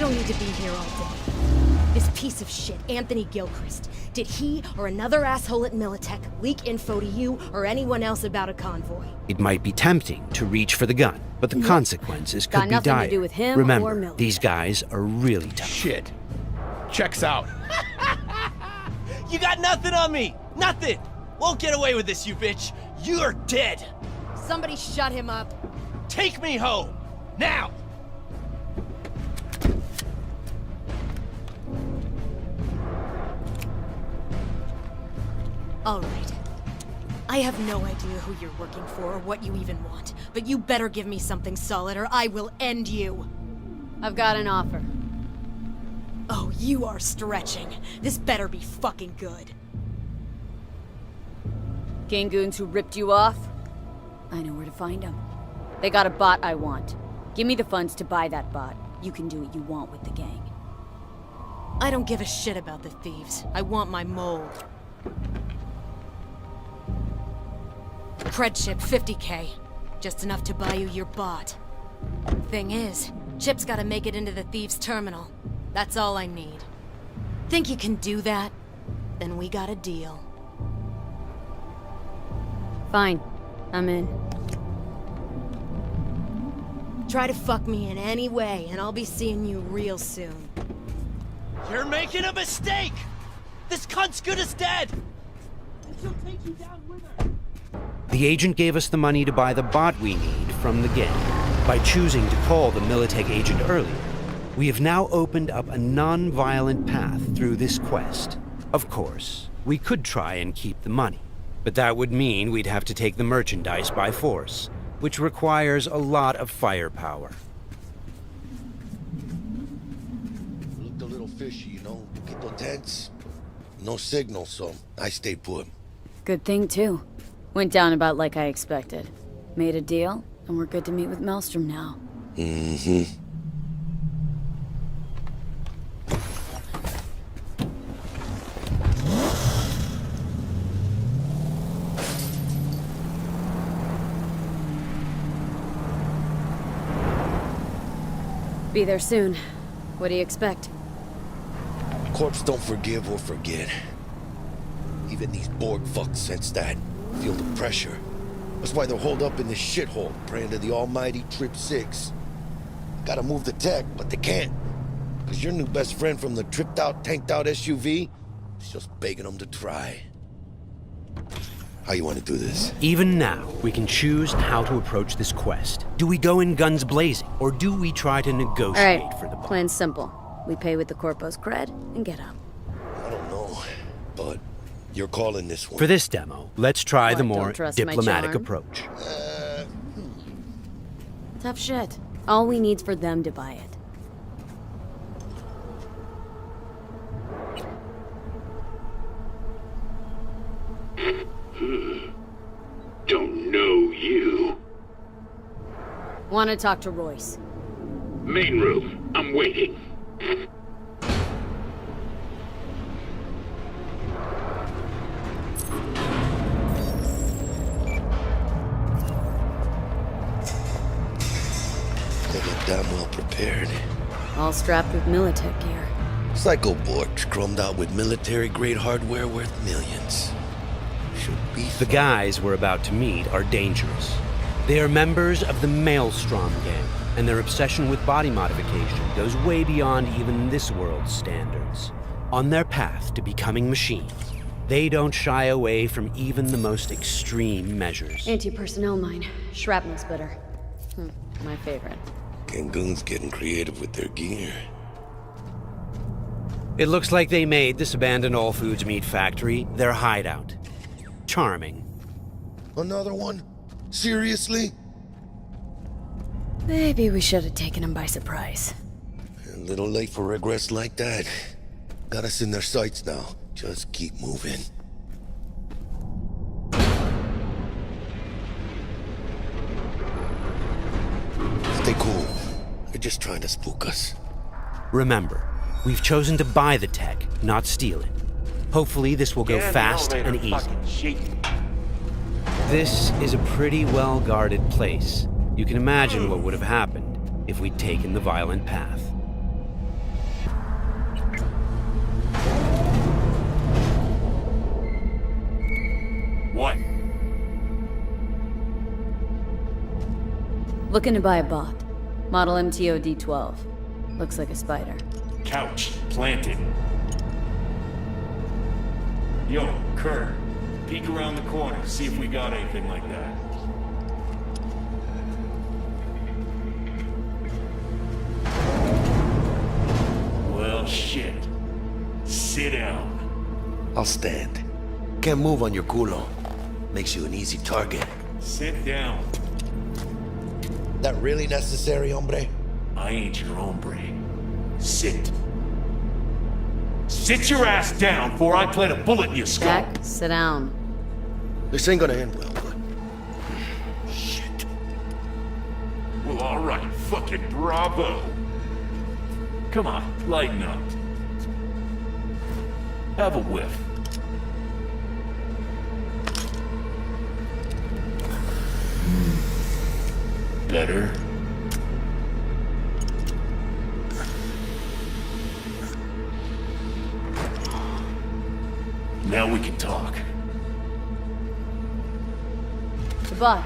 don't need to be here all day. This piece of shit, Anthony Gilchrist. Did he or another asshole at Militech leak info to you or anyone else about a convoy? It might be tempting to reach for the gun, but the consequences Got could be nothing dire. to do with him or Remember, Militech. these guys are really tough. Shit. Checks out. You got nothing on me! Nothing! Won't get away with this, you bitch! You're dead! Somebody shut him up. Take me home! Now! All right. I have no idea who you're working for or what you even want, but you better give me something solid or I will end you. I've got an offer. Oh, you are stretching. This better be fucking good. Gang goons who ripped you off? I know where to find them. They got a bot I want. Give me the funds to buy that bot. You can do what you want with the gang. I don't give a shit about the thieves. I want my mold. Cred chip, 50K. Just enough to buy you your bot. Thing is, chip's gotta make it into the thieves' terminal. That's all I need. Think you can do that? Then we got a deal. Fine. I'm in. Try to fuck me in any way, and I'll be seeing you real soon. You're making a mistake! This cunt's good as dead! And she'll take you down with her! The agent gave us the money to buy the bot we need from the gang. By choosing to call the Militech agent earlier, we have now opened up a non-violent path through this quest. Of course, we could try and keep the money, but that would mean we'd have to take the merchandise by force, which requires a lot of firepower. Looked a little fishy, you know? Poquito tense. No signal, so I stayed put. Good thing, too. Went down about like I expected. Made a deal, and we're good to meet with Maelstrom now. Mm-hmm. Be there soon. What do you expect? Corps don't forgive or forget. Even these Borg fucks sense that. Feel the pressure. That's why they're holed up in this shithole, praying to the almighty Trip 6. Gotta move the tech, but they can't. Cause your new best friend from the tripped out, tanked out SUV is just begging them to try. How you want to do this? Even now, we can choose how to approach this quest. Do we go in guns blazing, or do we try to negotiate All right, for the bot? plan's simple. We pay with the Corpo's cred and get out. I don't know, but you're calling this one. For this demo, let's try the What, more don't trust my diplomatic charm? approach. Tough shit. All we need's for them to buy it. Don't know you. Want to talk to Royce. Main room. I'm waiting. They look damn well prepared. All strapped with Militech gear. Psycho Borgs chromed out with military-grade hardware worth millions. Should be The guys we're about to meet are dangerous. They are members of the Maelstrom gang, and their obsession with body modification goes way beyond even this world's standards. On their path to becoming machines, they don't shy away from even the most extreme measures. Anti-personnel mine. Shrapnel splitter. My favorite. Gangoon's getting creative with their gear. It looks like they made this abandoned all foods meat factory their hideout. Charming. Another one? Seriously? Maybe we should have taken him by surprise. A little late for regrets like that. Got us in their sights now. Just keep moving. Stay cool. They're just trying to spook us. Remember, we've chosen to buy the tech, not steal it. Hopefully this will go fast and easy. This is a pretty well-guarded place. You can imagine what would have happened if we'd taken the violent path. What? Looking to buy a bot. Model MTO D12. Looks like a spider. Couch planted. Yo, Kurt, peek around the corner, see if we got anything like that. Well, shit. Sit down. I'll stand. Can't move on your culo. Makes you an easy target. Sit down. That really necessary, hombre? I ain't your hombre. Sit. Sit your ass down before I plant a bullet in your skull. Jack, sit down. This ain't gonna end well, but... Shit. Well, alright. Fucking bravo. Come on, lighten up. Have a whiff. Better. Now we can talk. The bot.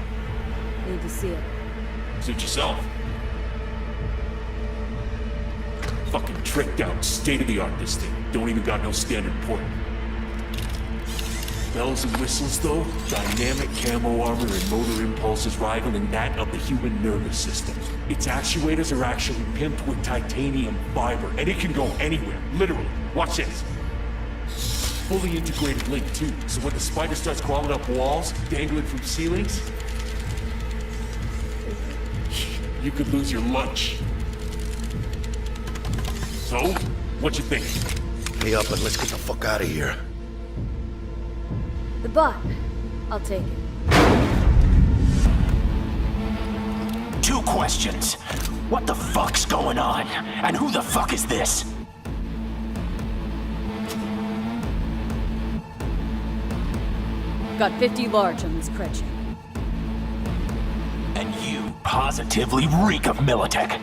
Need to see it. Suit yourself. Fucking tricked out, state-of-the-art this thing. Don't even got no standard port. Bells and whistles though, dynamic camo armor and motor impulses rivaling that of the human nervous system. Its actuators are actually pimped with titanium fiber, and it can go anywhere, literally. Watch this. Fully integrated link too, so when the spider starts crawling up walls, dangling from ceilings, you could lose your lunch. So, what you think? Pay up and let's get the fuck out of here. The bot. I'll take it. 2 questions. What the fuck's going on? And who the fuck is this? Got 50 large on this cred chip. And you positively reek of Militech.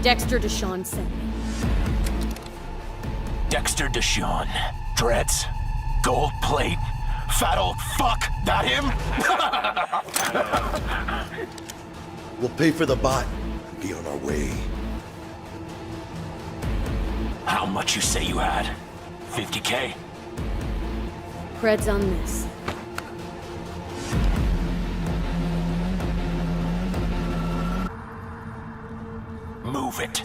Dexter Deshawn sent me. Dexter Deshawn. Dreads. Gold plate. Fat old fuck. That him? We'll pay for the bot and be on our way. How much you say you had? 50K? Cred's on this. Move it.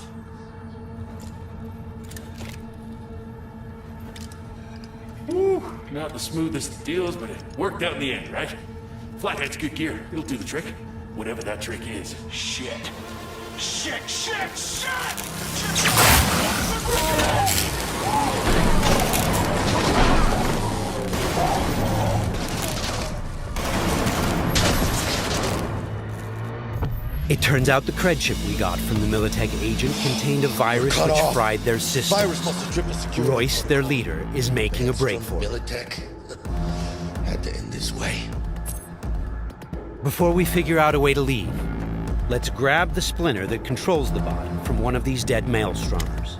Woo, not the smoothest of deals, but it worked out in the end, right? Flathead's good gear. It'll do the trick. Whatever that trick is. Shit. Shit, shit, shit! It turns out the cred chip we got from the Militech agent contained a virus which fried their system. Virus must have tripped the security. Royce, their leader, is making a break for it. Militech had to end this way. Before we figure out a way to leave, let's grab the splinter that controls the bot from one of these dead maelstromers.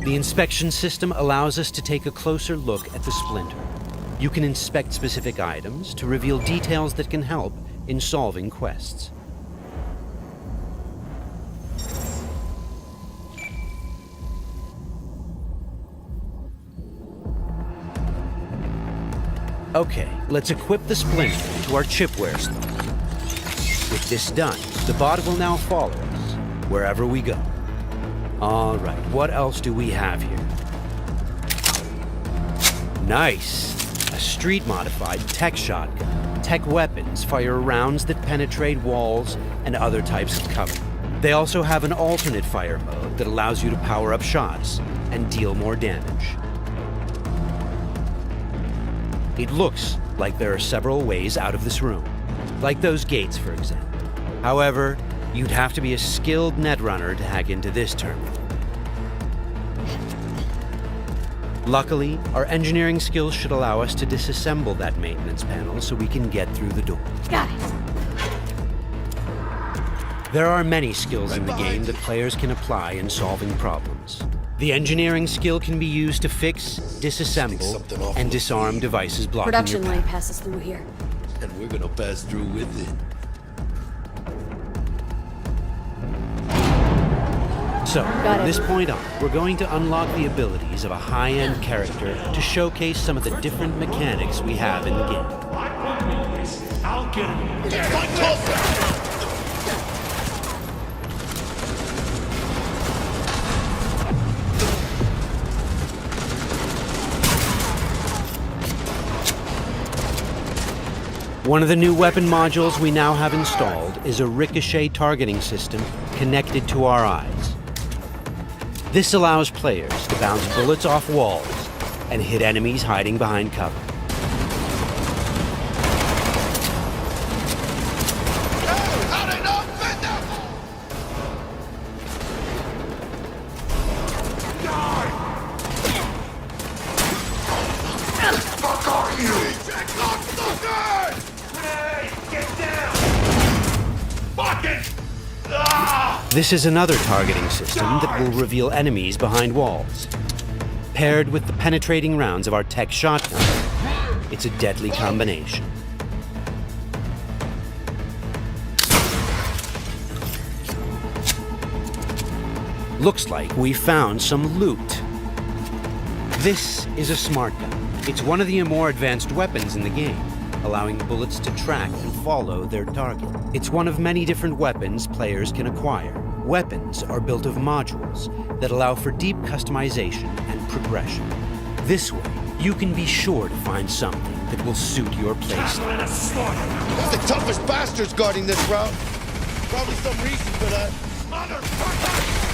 The inspection system allows us to take a closer look at the splinter. You can inspect specific items to reveal details that can help in solving quests. Okay, let's equip the splinter to our chipware slot. With this done, the bot will now follow us wherever we go. All right, what else do we have here? Nice! A street-modified tech shotgun. Tech weapons fire rounds that penetrate walls and other types of cover. They also have an alternate fire mode that allows you to power up shots and deal more damage. It looks like there are several ways out of this room, like those gates, for example. However, you'd have to be a skilled netrunner to hack into this terminal. Luckily, our engineering skills should allow us to disassemble that maintenance panel so we can get through the door. Got it. There are many skills in the game that players can apply in solving problems. The engineering skill can be used to fix, disassemble, and disarm devices blocking Production your line path. passes through here. And we're gonna pass through with it. So, Got from it. this point on, we're going to unlock the abilities of a high-end character to showcase some of the different mechanics we have in the game. I'll get him. Get closer! One of the new weapon modules we now have installed is a ricochet targeting system connected to our eyes. This allows players to bounce bullets off walls and hit enemies hiding behind cover. This is another targeting system that will reveal enemies behind walls. Paired with the penetrating rounds of our tech shotgun, it's a deadly combination. Looks like we found some loot. This is a smart gun. It's one of the more advanced weapons in the game, allowing bullets to track and follow their target. It's one of many different weapons players can acquire. Weapons are built of modules that allow for deep customization and progression. This way, you can be sure to find something that will suit your playstyle. Who's the toughest bastards guarding this route? Probably some reason for that. Motherfucker!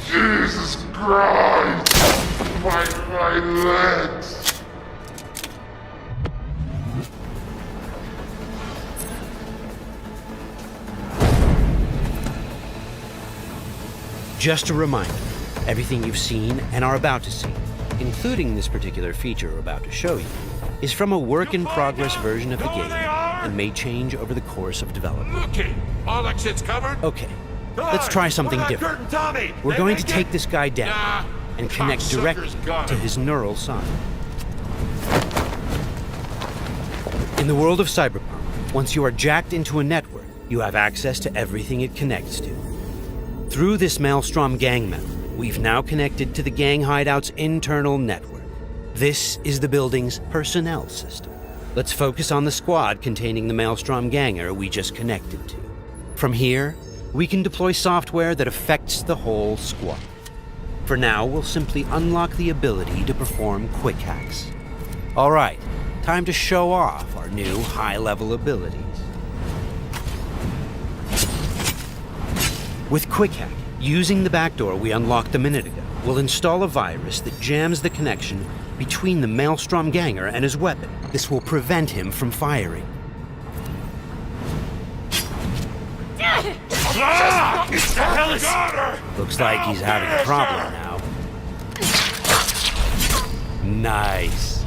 Jesus Christ! My legs! Just a reminder, everything you've seen and are about to see, including this particular feature we're about to show you, is from a work-in-progress version of the game and may change over the course of development. Okay, all that shit's covered? Okay, let's try something different. We're going to take this guy down and connect directly to his neural sign. In the world of Cyberpunk, once you are jacked into a network, you have access to everything it connects to. Through this Maelstrom gang member, we've now connected to the gang hideout's internal network. This is the building's personnel system. Let's focus on the squad containing the Maelstrom ganger we just connected to. From here, we can deploy software that affects the whole squad. For now, we'll simply unlock the ability to perform quick hacks. All right, time to show off our new high-level abilities. With Quick Hack, using the backdoor we unlocked a minute ago, we'll install a virus that jams the connection between the Maelstrom ganger and his weapon. This will prevent him from firing. Looks like he's having a problem now. Nice.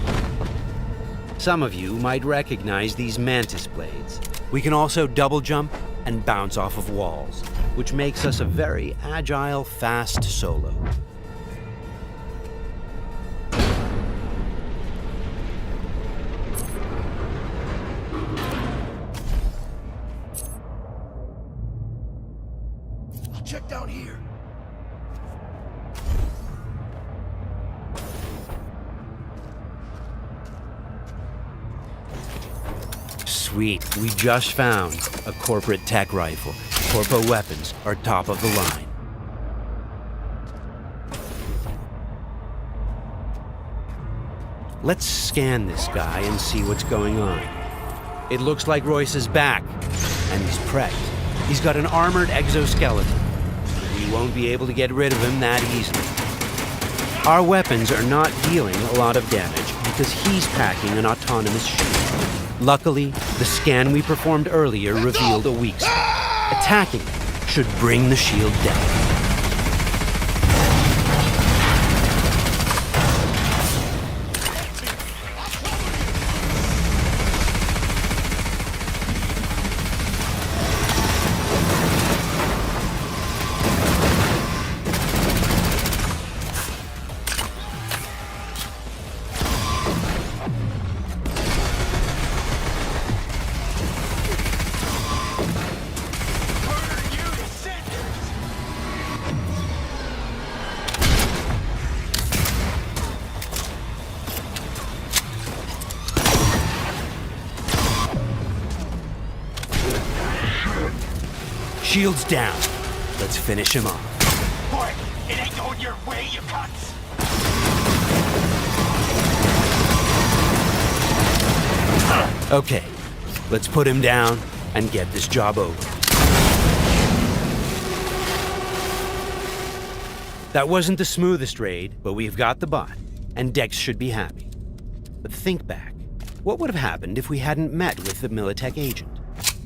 Some of you might recognize these mantis blades. We can also double jump and bounce off of walls, which makes us a very agile, fast solo. Check down here. Sweet, we just found a corporate tech rifle. Corpo weapons are top of the line. Let's scan this guy and see what's going on. It looks like Royce is back, and he's prepped. He's got an armored exoskeleton. We won't be able to get rid of him that easily. Our weapons are not dealing a lot of damage because he's packing an autonomous shield. Luckily, the scan we performed earlier revealed a weak spot. Attacking it should bring the shield down. Shield's down. Let's finish him off. Boy, it ain't going your way, you cunts! Okay, let's put him down and get this job over. That wasn't the smoothest raid, but we've got the bot, and Dex should be happy. But think back. What would have happened if we hadn't met with the Militech agent?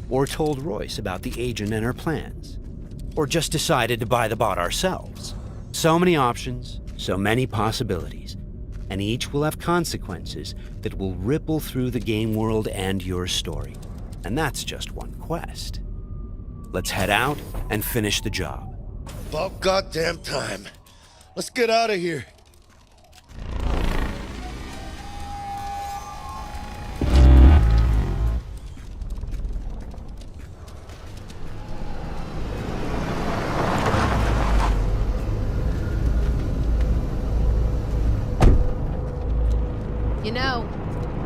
Or told Royce about the agent and her plans? Or just decided to buy the bot ourselves? So many options, so many possibilities, and each will have consequences that will ripple through the game world and your story. And that's just one quest. Let's head out and finish the job. About goddamn time. Let's get out of here. You know,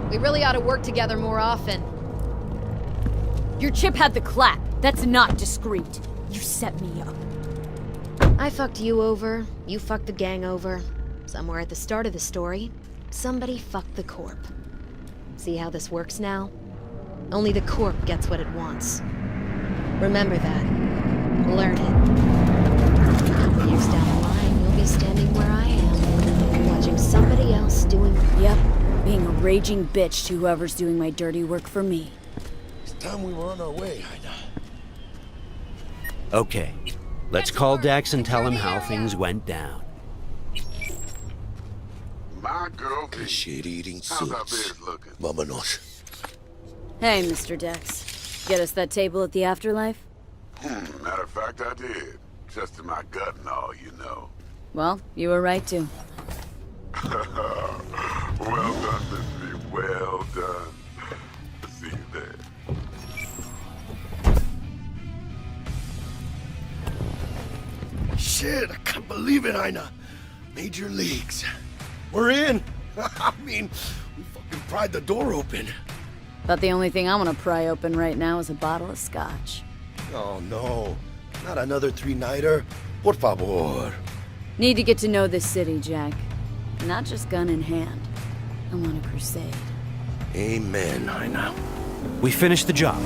we really ought to work together more often. Your chip had the clap. That's not discreet. You set me up. I fucked you over, you fucked the gang over. Somewhere at the start of the story, somebody fucked the Corp. See how this works now? Only the Corp gets what it wants. Remember that. Learn it. Years down the line, you'll be standing where I am, watching somebody else doing... Yep, being a raging bitch to whoever's doing my dirty work for me. It's time we were on our way, Ida. Okay, let's call Dex and tell him how things went down. My girl, shit-eating how's our suits. biz looking? Vámonos. Hey, Mr. Dex. Get us that table at the afterlife? Matter of fact, I did. Just to my gut and all, you know. Well, you were right to. Well done, Miss V. Well done. See you there. Shit, I can't believe it, Ina. Major leagues. We're in. I mean, we fucking pried the door open. But the only thing I want to pry open right now is a bottle of scotch. Oh, no. Not another three-nighter. Por favor. Need to get to know this city, Jack. Not just gun in hand. I want a crusade. Amen, Ina. We finished the job,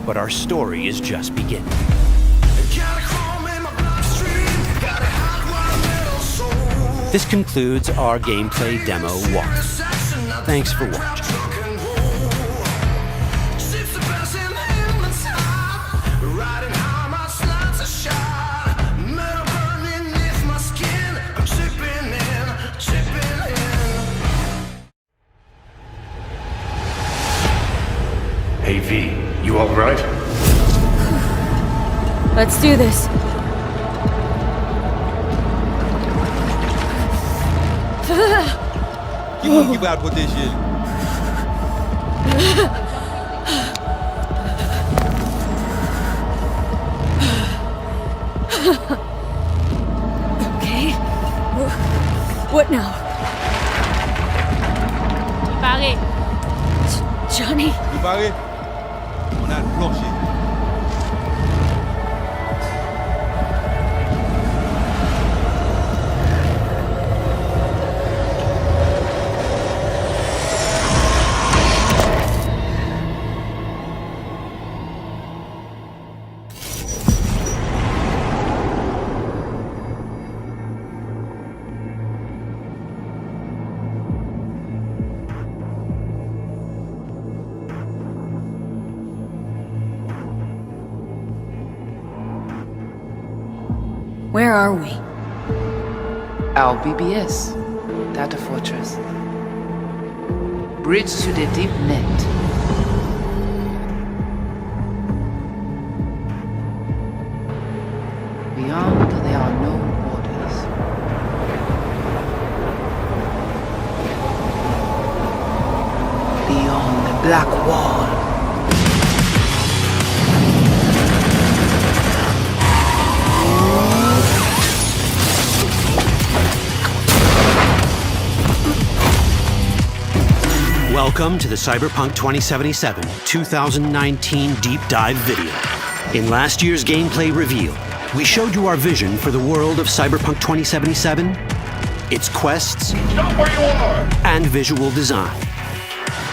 but our story is just beginning. This concludes our gameplay demo walkthrough. Thanks for watching. Hey V, you alright? Let's do this. Keep out with this shit. Okay. What now? Barré. Johnny? You barré? on that bullshit. Where are we? Our BBS, Data Fortress. Bridge to the deep net. Beyond, there are no borders. Beyond the black wall. Welcome to the Cyberpunk 2077 2019 Deep Dive video. In last year's gameplay reveal, we showed you our vision for the world of Cyberpunk 2077, its quests, Stop where you are! and visual design.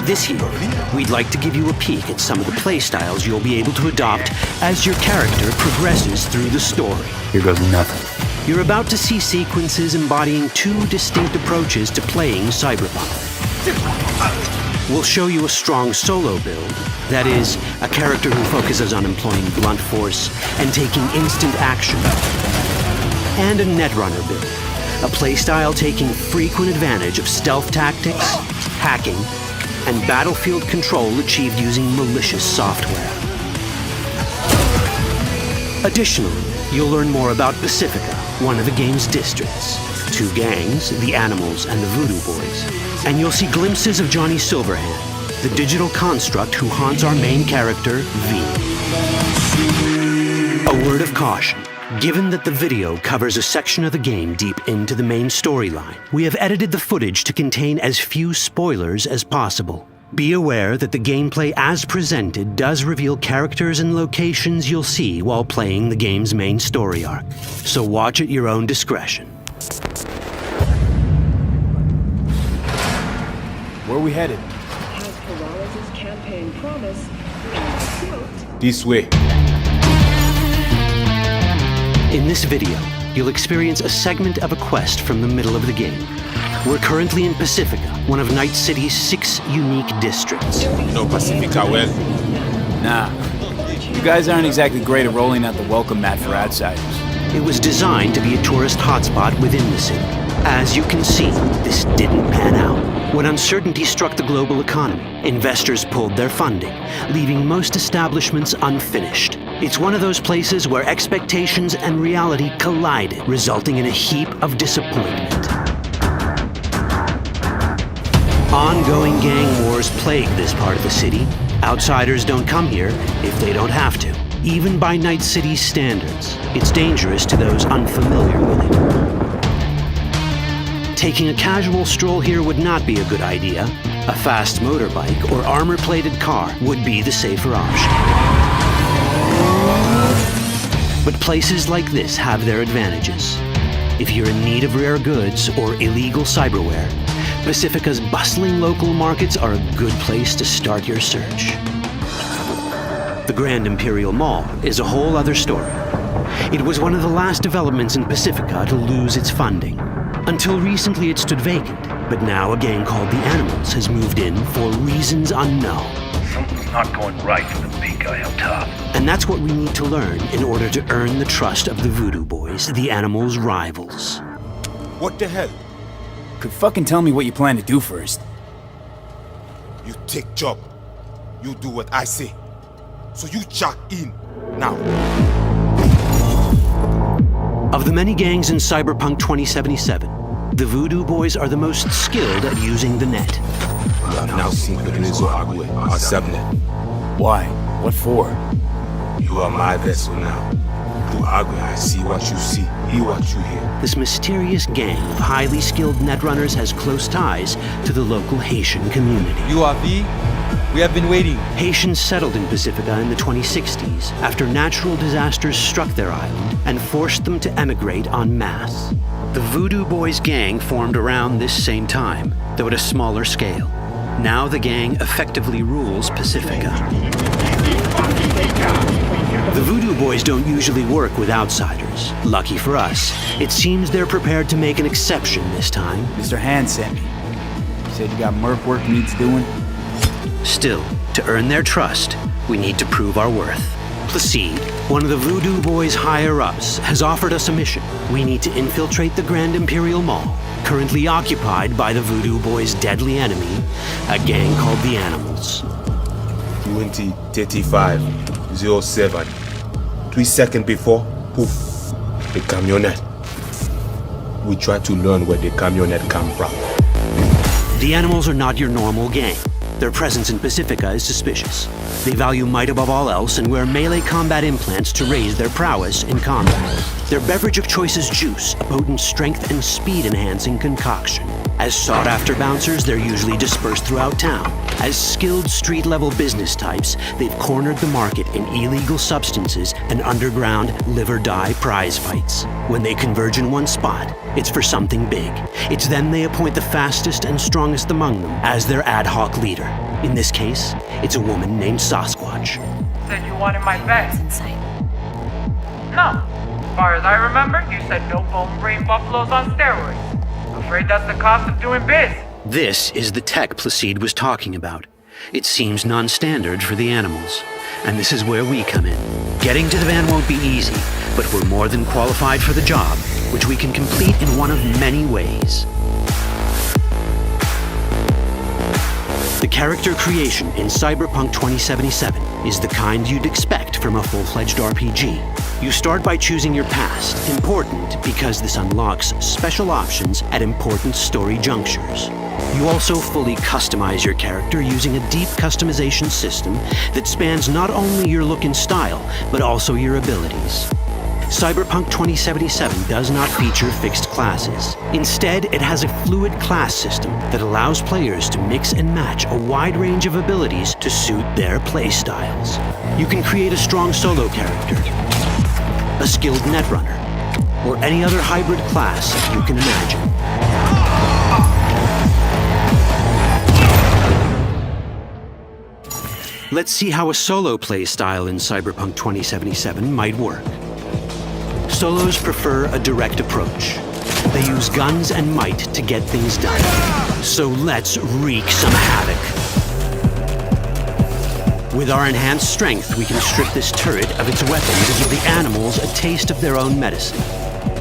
This year, we'd like to give you a peek at some of the playstyles you'll be able to adopt as your character progresses through the story. Here goes nothing. You're about to see sequences embodying two distinct approaches to playing Cyberpunk. We'll show you a strong solo build, that is, a character who focuses on employing blunt force and taking instant action. And a netrunner build, a playstyle taking frequent advantage of stealth tactics, hacking, and battlefield control achieved using malicious software. Additionally, you'll learn more about Pacifica, one of the game's districts, two gangs, the Animals and the Voodoo Boys, and you'll see glimpses of Johnny Silverhand, the digital construct who haunts our main character, V. A word of caution. Given that the video covers a section of the game deep into the main storyline, we have edited the footage to contain as few spoilers as possible. Be aware that the gameplay as presented does reveal characters and locations you'll see while playing the game's main story arc. So watch at your own discretion. Where are we headed? Has Peralez's campaign promise, quote, This way. In this video, you'll experience a segment of a quest from the middle of the game. We're currently in Pacifica, one of Night City's 6 unique districts. You know Pacifica well? Nah. You guys aren't exactly great at rolling out the welcome mat for outsiders. It was designed to be a tourist hotspot within the city. As you can see, this didn't pan out. When uncertainty struck the global economy, investors pulled their funding, leaving most establishments unfinished. It's one of those places where expectations and reality collided, resulting in a heap of disappointment. Ongoing gang wars plague this part of the city. Outsiders don't come here if they don't have to. Even by Night City's standards, it's dangerous to those unfamiliar with it. Taking a casual stroll here would not be a good idea. A fast motorbike or armor-plated car would be the safer option. But places like this have their advantages. If you're in need of rare goods or illegal cyberware, Pacifica's bustling local markets are a good place to start your search. The Grand Imperial Mall is a whole other story. It was one of the last developments in Pacifica to lose its funding. Until recently it stood vacant, but now a gang called the Animals has moved in for reasons unknown. Something's not going right for the big guy up top. And that's what we need to learn in order to earn the trust of the Voodoo Boys, the Animals' rivals. What the hell? Could fucking tell me what you plan to do first. You take job. You do what I say. So you jack in now. Of the many gangs in Cyberpunk 2077, the Voodoo Boys are the most skilled at using the net. Why? What for? You are my vessel now. Through Agua, I see what you see, hear what you hear. This mysterious gang of highly skilled netrunners has close ties to the local Haitian community. You are V, We have been waiting. Haitians settled in Pacifica in the 2060s after natural disasters struck their island and forced them to emigrate en masse. The Voodoo Boys gang formed around this same time, though at a smaller scale. Now the gang effectively rules Pacifica. The Voodoo Boys don't usually work with outsiders. Lucky for us, it seems they're prepared to make an exception this time. Mr. Hand sent me. He said you got merc work needs doing. Still, to earn their trust, we need to prove our worth. Placide, one of the Voodoo Boys' higher-ups, has offered us a mission. We need to infiltrate the Grand Imperial Mall, currently occupied by the Voodoo Boys' deadly enemy, a gang called the Animals. 20:35:07. 3 seconds before, poof, the camionette. We try to learn where the camionette come from. The Animals are not your normal gang. Their presence in Pacifica is suspicious. They value might above all else and wear melee combat implants to raise their prowess in combat. Their beverage of choice is juice, a potent strength and speed-enhancing concoction. As sought-after bouncers, they're usually dispersed throughout town. As skilled street-level business types, they've cornered the market in illegal substances and underground live-or-die prize fights. When they converge in one spot, it's for something big. It's then they appoint the fastest and strongest among them as their ad hoc leader. In this case, it's a woman named Sasquatch. Said you wanted my bag. No. As far as I remember, you said no bone brain buffaloes on steroids. Afraid that's the cost of doing biz. This is the tech Placide was talking about. It seems non-standard for the Animals. And this is where we come in. Getting to the van won't be easy, but we're more than qualified for the job, which we can complete in one of many ways. The character creation in Cyberpunk 2077 is the kind you'd expect from a full-fledged RPG. You start by choosing your past, important because this unlocks special options at important story junctures. You also fully customize your character using a deep customization system that spans not only your look and style, but also your abilities. Cyberpunk 2077 does not feature fixed classes. Instead, it has a fluid class system that allows players to mix and match a wide range of abilities to suit their playstyles. You can create a strong solo character, a skilled netrunner, or any other hybrid class you can imagine. Let's see how a solo play style in Cyberpunk 2077 might work. Solos prefer a direct approach. They use guns and might to get things done. So let's wreak some havoc. With our enhanced strength, we can strip this turret of its weapons and give the Animals a taste of their own medicine.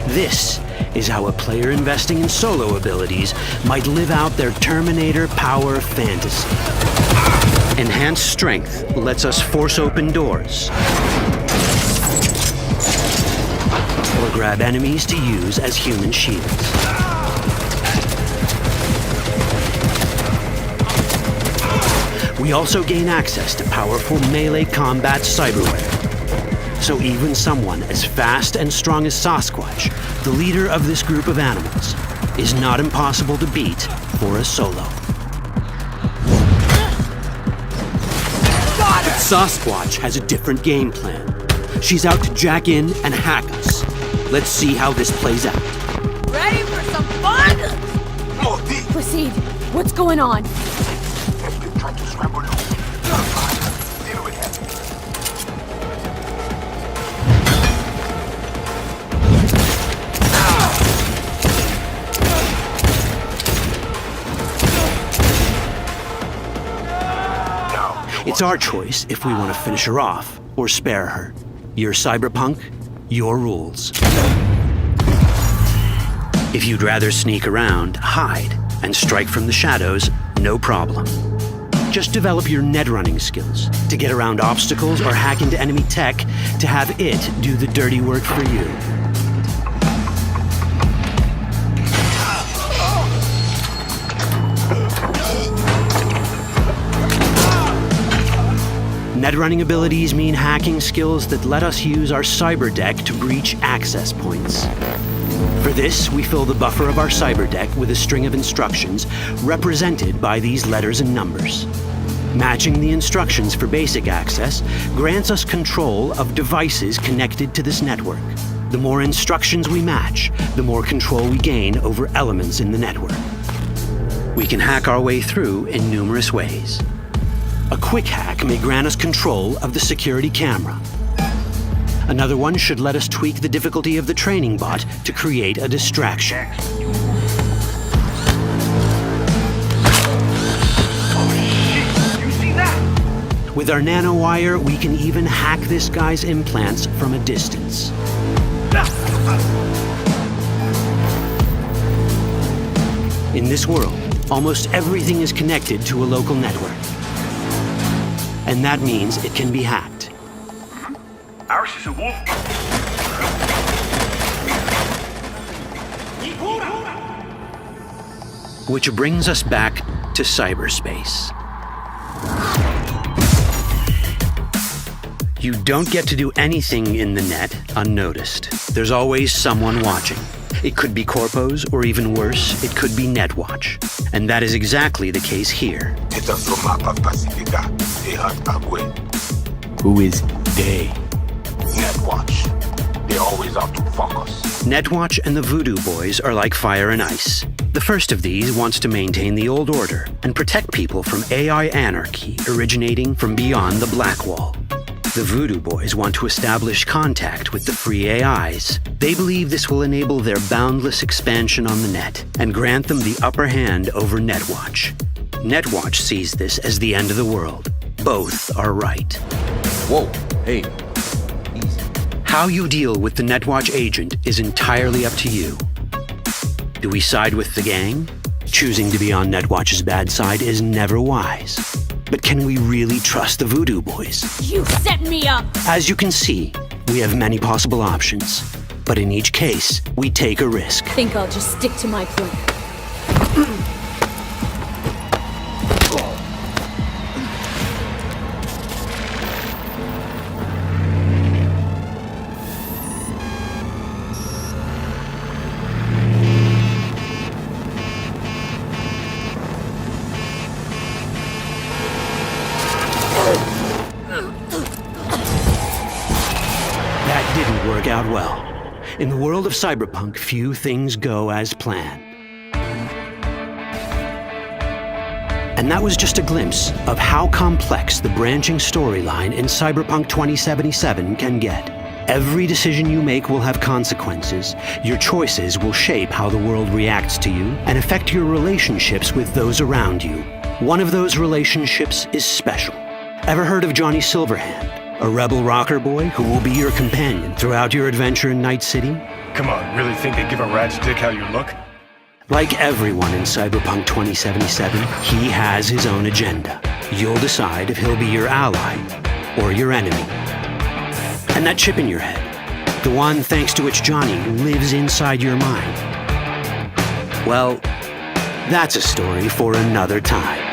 This is how a player investing in solo abilities might live out their Terminator power fantasy. Enhanced strength lets us force open doors, or grab enemies to use as human shields. We also gain access to powerful melee combat cyberware. So even someone as fast and strong as Sasquatch, the leader of this group of animals, is not impossible to beat for a solo. But Sasquatch has a different game plan. She's out to jack in and hack us. Let's see how this plays out. Ready for some fun? Proceed. What's going on? It's our choice if we want to finish her off or spare her. You're Cyberpunk, your rules. If you'd rather sneak around, hide, and strike from the shadows, no problem. Just develop your netrunning skills to get around obstacles or hack into enemy tech to have it do the dirty work for you. Netrunning abilities mean hacking skills that let us use our cyber deck to breach access points. For this, we fill the buffer of our cyber deck with a string of instructions represented by these letters and numbers. Matching the instructions for basic access grants us control of devices connected to this network. The more instructions we match, the more control we gain over elements in the network. We can hack our way through in numerous ways. A quick hack may grant us control of the security camera. Another one should let us tweak the difficulty of the training bot to create a distraction. With our nanowire, we can even hack this guy's implants from a distance. In this world, almost everything is connected to a local network. And that means it can be hacked. Ours is a wolf. Which brings us back to cyberspace. You don't get to do anything in the net unnoticed. There's always someone watching. It could be corpos, or even worse, it could be Netwatch. And that is exactly the case here. Who is they? Netwatch. They're always out to fuck us. Netwatch and the Voodoo Boys are like fire and ice. The first of these wants to maintain the old order and protect people from AI anarchy originating from beyond the Black Wall. The Voodoo Boys want to establish contact with the free AIs. They believe this will enable their boundless expansion on the net and grant them the upper hand over Netwatch. Netwatch sees this as the end of the world. Both are right. Whoa, hey. How you deal with the Netwatch agent is entirely up to you. Do we side with the gang? Choosing to be on Netwatch's bad side is never wise. But can we really trust the Voodoo Boys? You set me up! As you can see, we have many possible options. But in each case, we take a risk. Think I'll just stick to my plan. Out well. In the world of Cyberpunk, few things go as planned. And that was just a glimpse of how complex the branching storyline in Cyberpunk 2077 can get. Every decision you make will have consequences. Your choices will shape how the world reacts to you and affect your relationships with those around you. One of those relationships is special. Ever heard of Johnny Silverhand? A rebel rocker boy who will be your companion throughout your adventure in Night City? Come on, really think they give a rat's dick how you look? Like everyone in Cyberpunk 2077, he has his own agenda. You'll decide if he'll be your ally or your enemy. And that chip in your head, the one thanks to which Johnny lives inside your mind, well, that's a story for another time.